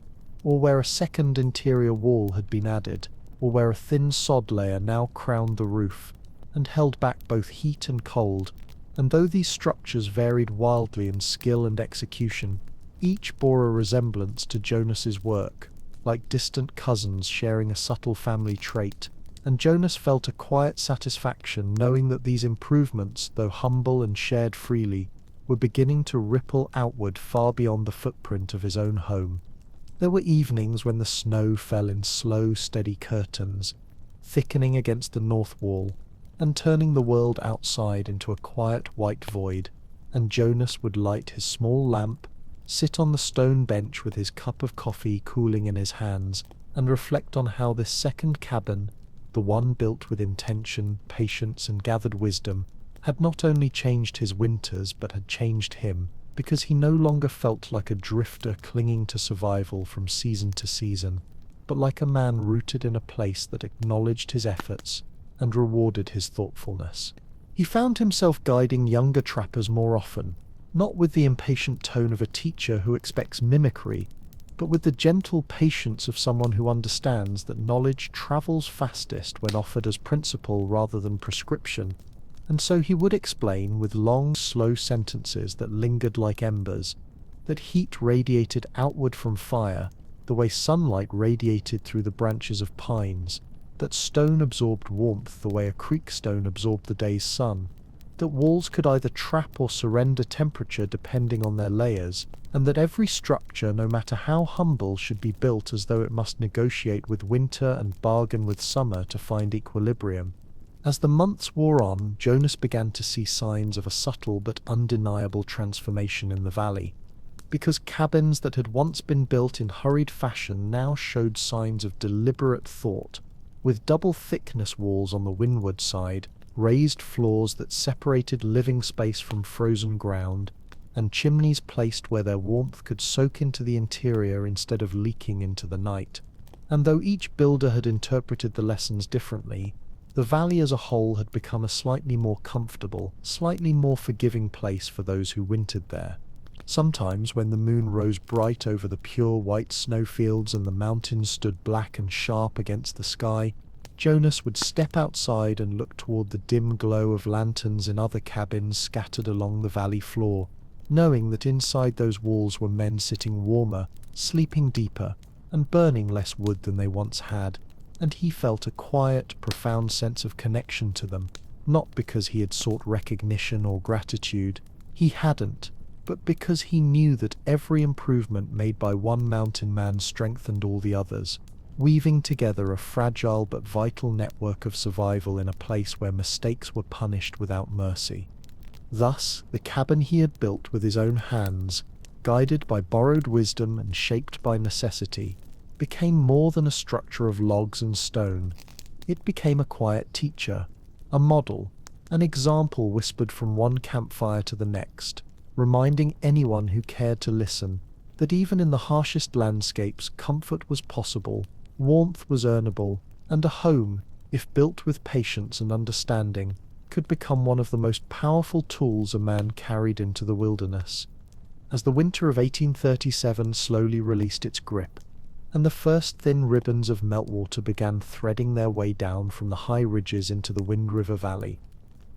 or where a second interior wall had been added, or where a thin sod layer now crowned the roof, and held back both heat and cold. And though these structures varied wildly in skill and execution, each bore a resemblance to Jonas's work, like distant cousins sharing a subtle family trait, and Jonas felt a quiet satisfaction knowing that these improvements, though humble and shared freely, were beginning to ripple outward far beyond the footprint of his own home. There were evenings when the snow fell in slow, steady curtains, thickening against the north wall, and turning the world outside into a quiet white void, and Jonas would light his small lamp, sit on the stone bench with his cup of coffee cooling in his hands, and reflect on how this second cabin, the one built with intention, patience, and gathered wisdom, had not only changed his winters but had changed him, because he no longer felt like a drifter clinging to survival from season to season, but like a man rooted in a place that acknowledged his efforts and rewarded his thoughtfulness. He found himself guiding younger trappers more often, not with the impatient tone of a teacher who expects mimicry, but with the gentle patience of someone who understands that knowledge travels fastest when offered as principle rather than prescription, And so he would explain with long, slow sentences that lingered like embers, that heat radiated outward from fire, the way sunlight radiated through the branches of pines, that stone absorbed warmth the way a creek stone absorbed the day's sun, that walls could either trap or surrender temperature depending on their layers, and that every structure, no matter how humble, should be built as though it must negotiate with winter and bargain with summer to find equilibrium. As the months wore on, Jonas began to see signs of a subtle but undeniable transformation in the valley, because cabins that had once been built in hurried fashion now showed signs of deliberate thought, with double-thickness walls on the windward side, raised floors that separated living space from frozen ground, and chimneys placed where their warmth could soak into the interior instead of leaking into the night. And though each builder had interpreted the lessons differently, the valley as a whole had become a slightly more comfortable, slightly more forgiving place for those who wintered there. Sometimes, when the moon rose bright over the pure white snowfields and the mountains stood black and sharp against the sky, Jonas would step outside and look toward the dim glow of lanterns in other cabins scattered along the valley floor, knowing that inside those walls were men sitting warmer, sleeping deeper, and burning less wood than they once had, and he felt a quiet, profound sense of connection to them, not because he had sought recognition or gratitude. He hadn't, but because he knew that every improvement made by one mountain man strengthened all the others, weaving together a fragile but vital network of survival in a place where mistakes were punished without mercy. Thus, the cabin he had built with his own hands, guided by borrowed wisdom and shaped by necessity, became more than a structure of logs and stone. It became a quiet teacher, a model, an example whispered from one campfire to the next, reminding anyone who cared to listen that even in the harshest landscapes comfort was possible, warmth was earnable, and a home, if built with patience and understanding, could become one of the most powerful tools a man carried into the wilderness. As the winter of 1837 slowly released its grip, and the first thin ribbons of meltwater began threading their way down from the high ridges into the Wind River Valley,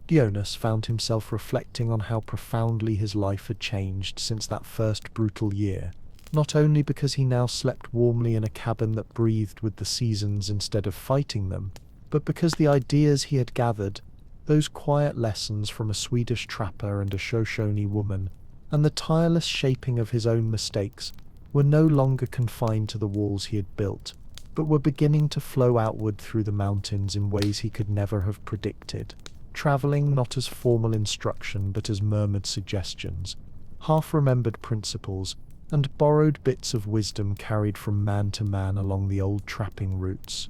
Jonas found himself reflecting on how profoundly his life had changed since that first brutal year, not only because he now slept warmly in a cabin that breathed with the seasons instead of fighting them, but because the ideas he had gathered, those quiet lessons from a Swedish trapper and a Shoshone woman, and the tireless shaping of his own mistakes, were no longer confined to the walls he had built, but were beginning to flow outward through the mountains in ways he could never have predicted, traveling not as formal instruction but as murmured suggestions, half-remembered principles, and borrowed bits of wisdom carried from man to man along the old trapping routes.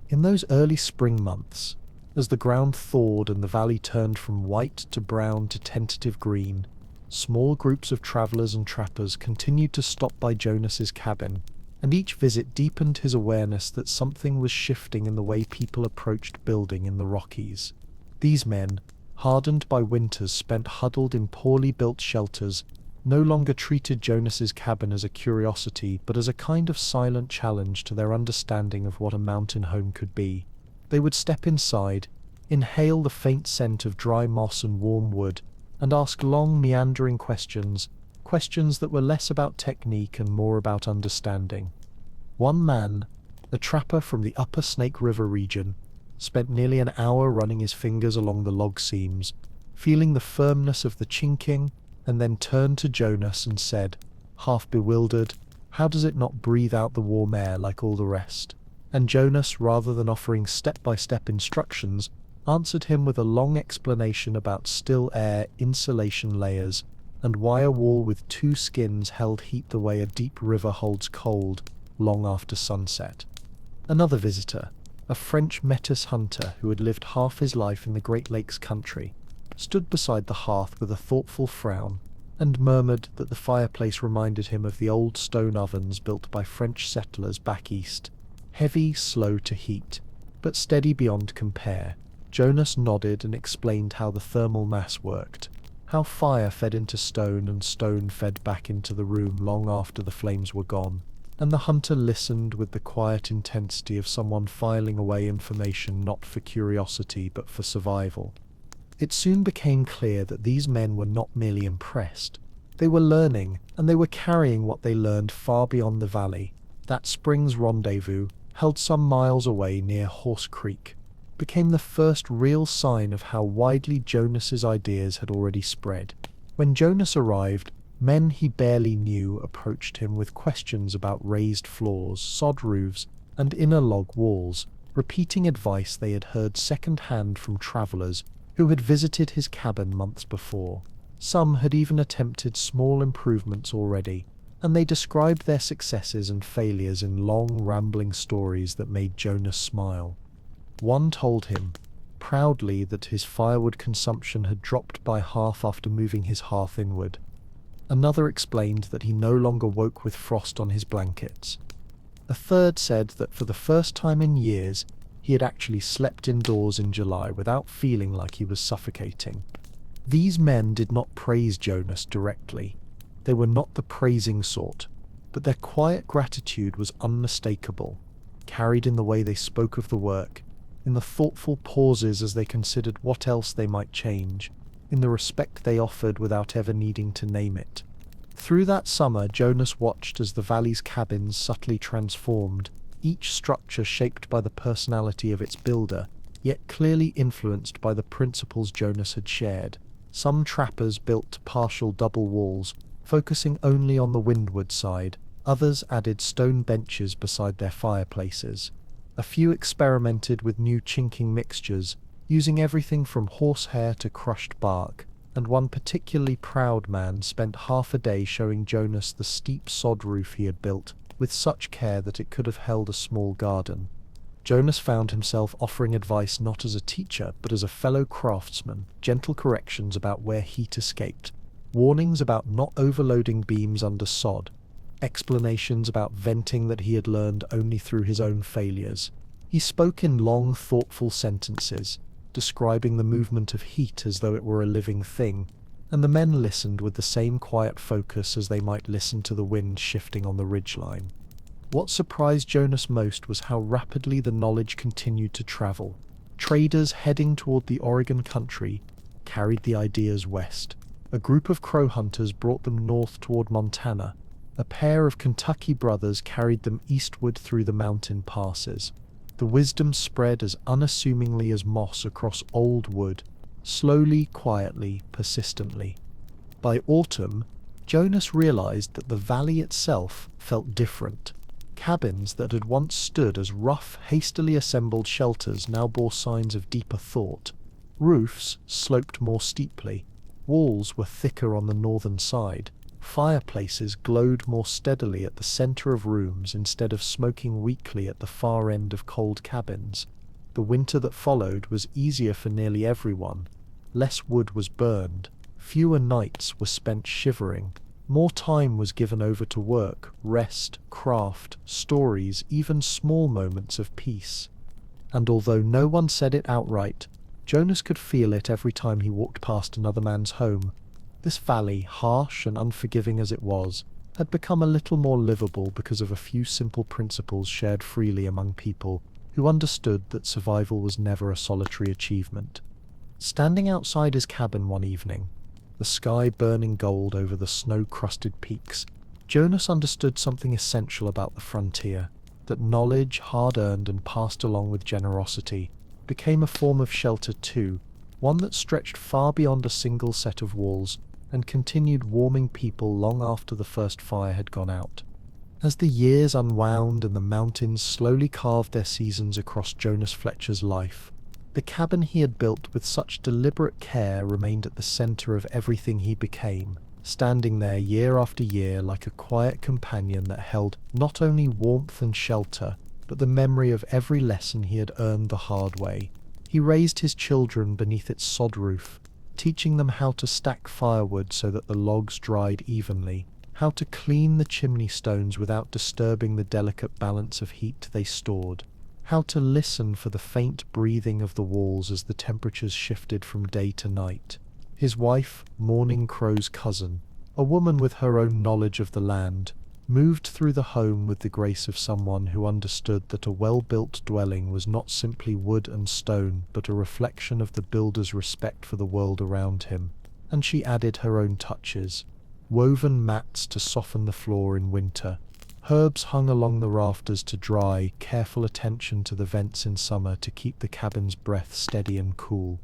In those early spring months, as the ground thawed and the valley turned from white to brown to tentative green, small groups of travelers and trappers continued to stop by Jonas's cabin, and each visit deepened his awareness that something was shifting in the way people approached building in the Rockies. These men, hardened by winters spent huddled in poorly built shelters, no longer treated Jonas's cabin as a curiosity but as a kind of silent challenge to their understanding of what a mountain home could be. They would step inside, inhale the faint scent of dry moss and warm wood, and ask long, meandering questions that were less about technique and more about understanding. One man, a trapper from the upper Snake River region, spent nearly an hour running his fingers along the log seams, feeling the firmness of the chinking, and then turned to Jonas and said, half bewildered, "How does it not breathe out the warm air like all the rest?" And Jonas, rather than offering step-by-step instructions, answered him with a long explanation about still air insulation layers, and why a wall with two skins held heat the way a deep river holds cold, long after sunset. Another visitor, a French métis hunter who had lived half his life in the Great Lakes country, stood beside the hearth with a thoughtful frown, and murmured that the fireplace reminded him of the old stone ovens built by French settlers back east, heavy, slow to heat, but steady beyond compare. Jonas nodded and explained how the thermal mass worked, how fire fed into stone and stone fed back into the room long after the flames were gone, and the hunter listened with the quiet intensity of someone filing away information not for curiosity but for survival. It soon became clear that these men were not merely impressed. They were learning, and they were carrying what they learned far beyond the valley. That spring's rendezvous, held some miles away near Horse Creek, became the first real sign of how widely Jonas's ideas had already spread. When Jonas arrived, men he barely knew approached him with questions about raised floors, sod roofs, and inner log walls, repeating advice they had heard second-hand from travelers who had visited his cabin months before. Some had even attempted small improvements already, and they described their successes and failures in long, rambling stories that made Jonas smile. One told him, proudly, that his firewood consumption had dropped by half after moving his hearth inward. Another explained that he no longer woke with frost on his blankets. A third said that for the first time in years, he had actually slept indoors in July without feeling like he was suffocating. These men did not praise Jonas directly. They were not the praising sort, but their quiet gratitude was unmistakable, carried in the way they spoke of the work, in the thoughtful pauses as they considered what else they might change, in the respect they offered without ever needing to name it. Through that summer, Jonas watched as the valley's cabins subtly transformed, each structure shaped by the personality of its builder, yet clearly influenced by the principles Jonas had shared. Some trappers built partial double walls, focusing only on the windward side. Others added stone benches beside their fireplaces. A few experimented with new chinking mixtures, using everything from horsehair to crushed bark, and one particularly proud man spent half a day showing Jonas the steep sod roof he had built, with such care that it could have held a small garden. Jonas found himself offering advice not as a teacher, but as a fellow craftsman, gentle corrections about where heat escaped, warnings about not overloading beams under sod, explanations about venting that he had learned only through his own failures. He spoke in long, thoughtful sentences, describing the movement of heat as though it were a living thing, and the men listened with the same quiet focus as they might listen to the wind shifting on the ridgeline. What surprised Jonas most was how rapidly the knowledge continued to travel. Traders heading toward the Oregon country carried the ideas west. A group of crow hunters brought them north toward Montana. A pair of Kentucky brothers carried them eastward through the mountain passes. The wisdom spread as unassumingly as moss across old wood, slowly, quietly, persistently. By autumn, Jonas realized that the valley itself felt different. Cabins that had once stood as rough, hastily assembled shelters now bore signs of deeper thought. Roofs sloped more steeply. Walls were thicker on the northern side. Fireplaces glowed more steadily at the center of rooms instead of smoking weakly at the far end of cold cabins. The winter that followed was easier for nearly everyone. Less wood was burned. Fewer nights were spent shivering. More time was given over to work, rest, craft, stories, even small moments of peace. And although no one said it outright, Jonas could feel it every time he walked past another man's home. This valley, harsh and unforgiving as it was, had become a little more livable because of a few simple principles shared freely among people who understood that survival was never a solitary achievement. Standing outside his cabin one evening, the sky burning gold over the snow-crusted peaks, Jonas understood something essential about the frontier, that knowledge, hard-earned and passed along with generosity, became a form of shelter too, one that stretched far beyond a single set of walls and continued warming people long after the first fire had gone out. As the years unwound and the mountains slowly carved their seasons across Jonas Fletcher's life, the cabin he had built with such deliberate care remained at the center of everything he became, standing there year after year like a quiet companion that held not only warmth and shelter, but the memory of every lesson he had earned the hard way. He raised his children beneath its sod roof, teaching them how to stack firewood so that the logs dried evenly, how to clean the chimney stones without disturbing the delicate balance of heat they stored, how to listen for the faint breathing of the walls as the temperatures shifted from day to night. His wife, Morning Crow's cousin, a woman with her own knowledge of the land, moved through the home with the grace of someone who understood that a well-built dwelling was not simply wood and stone, but a reflection of the builder's respect for the world around him. And she added her own touches. Woven mats to soften the floor in winter, herbs hung along the rafters to dry, careful attention to the vents in summer to keep the cabin's breath steady and cool.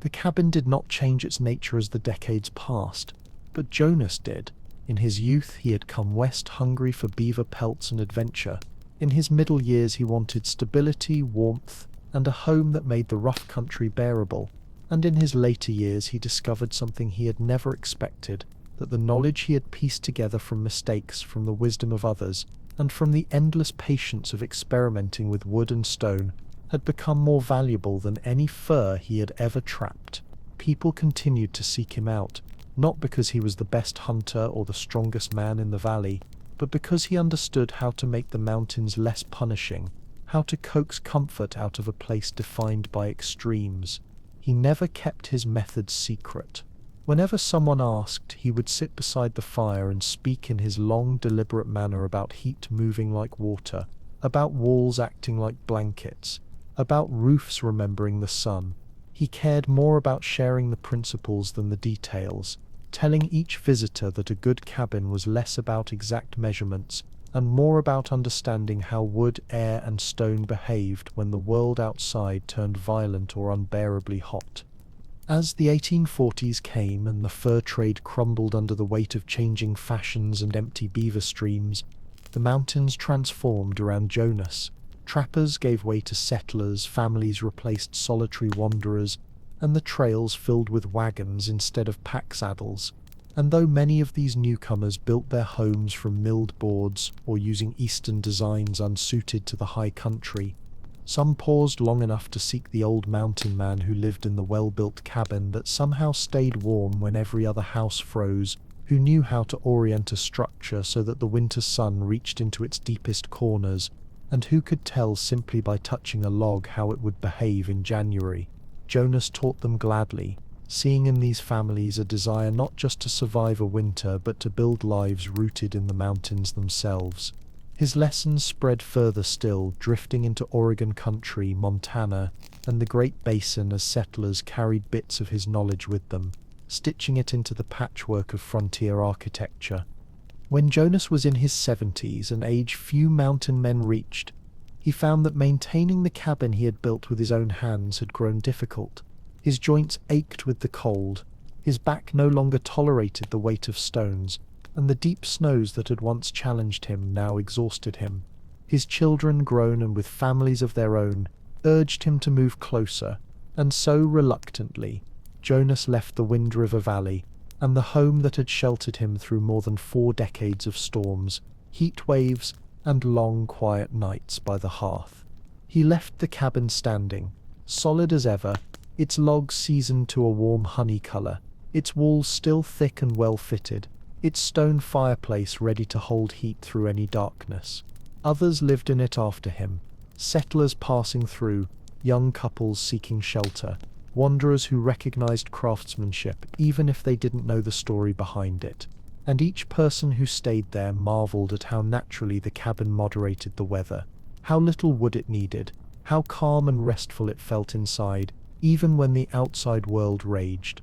The cabin did not change its nature as the decades passed, but Jonas did. In his youth he had come west hungry for beaver pelts and adventure. In his middle years he wanted stability, warmth, and a home that made the rough country bearable. And in his later years he discovered something he had never expected, that the knowledge he had pieced together from mistakes, from the wisdom of others, and from the endless patience of experimenting with wood and stone, had become more valuable than any fur he had ever trapped. People continued to seek him out, not because he was the best hunter or the strongest man in the valley, but because he understood how to make the mountains less punishing, how to coax comfort out of a place defined by extremes. He never kept his methods secret. Whenever someone asked, he would sit beside the fire and speak in his long, deliberate manner about heat moving like water, about walls acting like blankets, about roofs remembering the sun. He cared more about sharing the principles than the details, telling each visitor that a good cabin was less about exact measurements and more about understanding how wood, air, and stone behaved when the world outside turned violent or unbearably hot. As the 1840s came and the fur trade crumbled under the weight of changing fashions and empty beaver streams, the mountains transformed around Jonas. Trappers gave way to settlers, families replaced solitary wanderers, and the trails filled with wagons instead of pack saddles. And though many of these newcomers built their homes from milled boards or using Eastern designs unsuited to the high country, some paused long enough to seek the old mountain man who lived in the well-built cabin that somehow stayed warm when every other house froze, who knew how to orient a structure so that the winter sun reached into its deepest corners, and who could tell simply by touching a log how it would behave in January. Jonas taught them gladly, seeing in these families a desire not just to survive a winter but to build lives rooted in the mountains themselves. His lessons spread further still, drifting into Oregon country, Montana, and the Great Basin as settlers carried bits of his knowledge with them, stitching it into the patchwork of frontier architecture. When Jonas was in his 70s, an age few mountain men reached, he found that maintaining the cabin he had built with his own hands had grown difficult. His joints ached with the cold, his back no longer tolerated the weight of stones, and the deep snows that had once challenged him now exhausted him. His children, grown and with families of their own, urged him to move closer, and so, reluctantly, Jonas left the Wind River Valley, and the home that had sheltered him through more than 4 decades of storms, heat waves, and long, quiet nights by the hearth. He left the cabin standing, solid as ever, its logs seasoned to a warm honey color, its walls still thick and well-fitted, its stone fireplace ready to hold heat through any darkness. Others lived in it after him, settlers passing through, young couples seeking shelter, wanderers who recognized craftsmanship even if they didn't know the story behind it. And each person who stayed there marveled at how naturally the cabin moderated the weather, how little wood it needed, how calm and restful it felt inside, even when the outside world raged.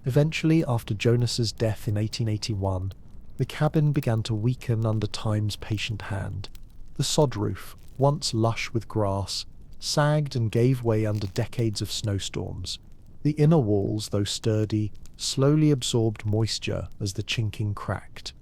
Eventually, after Jonas's death in 1881, the cabin began to weaken under time's patient hand. The sod roof, once lush with grass, sagged and gave way under decades of snowstorms. The inner walls, though sturdy, slowly absorbed moisture as the chinking cracked.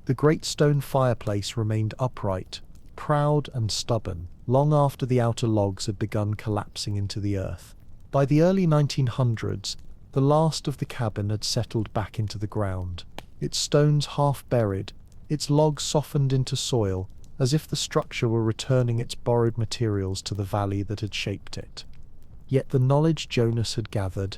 The great stone fireplace remained upright, proud and stubborn, long after the outer logs had begun collapsing into the earth. By the early 1900s, the last of the cabin had settled back into the ground, its stones half buried, its logs softened into soil, as if the structure were returning its borrowed materials to the valley that had shaped it. Yet the knowledge Jonas had gathered,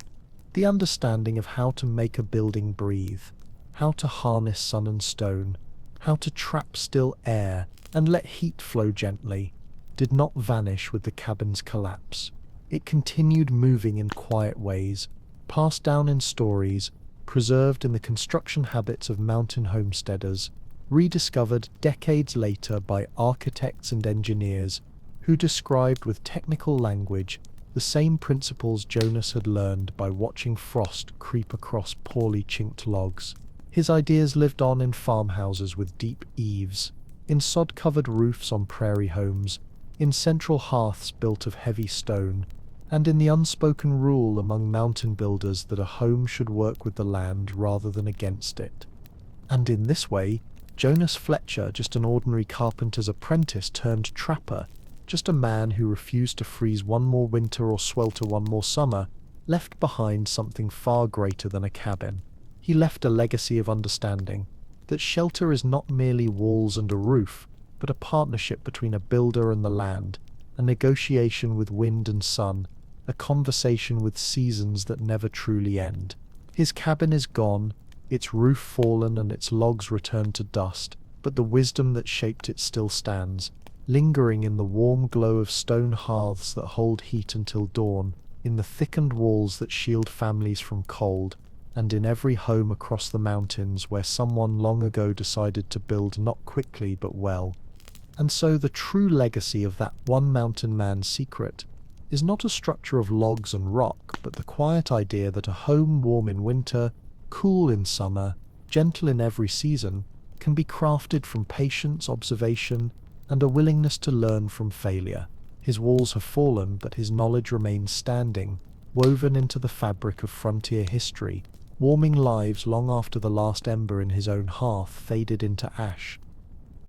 the understanding of how to make a building breathe, how to harness sun and stone, how to trap still air and let heat flow gently, did not vanish with the cabin's collapse. It continued moving in quiet ways, passed down in stories, preserved in the construction habits of mountain homesteaders, rediscovered decades later by architects and engineers who described with technical language the same principles Jonas had learned by watching frost creep across poorly chinked logs. His ideas lived on in farmhouses with deep eaves, in sod-covered roofs on prairie homes, in central hearths built of heavy stone, and in the unspoken rule among mountain builders that a home should work with the land rather than against it. And in this way, Jonas Fletcher, just an ordinary carpenter's apprentice turned trapper, just a man who refused to freeze one more winter or swelter one more summer, left behind something far greater than a cabin. He left a legacy of understanding, that shelter is not merely walls and a roof, but a partnership between a builder and the land, a negotiation with wind and sun, a conversation with seasons that never truly end. His cabin is gone, its roof fallen and its logs returned to dust, but the wisdom that shaped it still stands, lingering in the warm glow of stone hearths that hold heat until dawn, in the thickened walls that shield families from cold, and in every home across the mountains where someone long ago decided to build not quickly but well. And so the true legacy of that one mountain man's secret is not a structure of logs and rock, but the quiet idea that a home warm in winter, cool in summer, gentle in every season, can be crafted from patience, observation, and a willingness to learn from failure. His walls have fallen, but his knowledge remains standing, woven into the fabric of frontier history, warming lives long after the last ember in his own hearth faded into ash.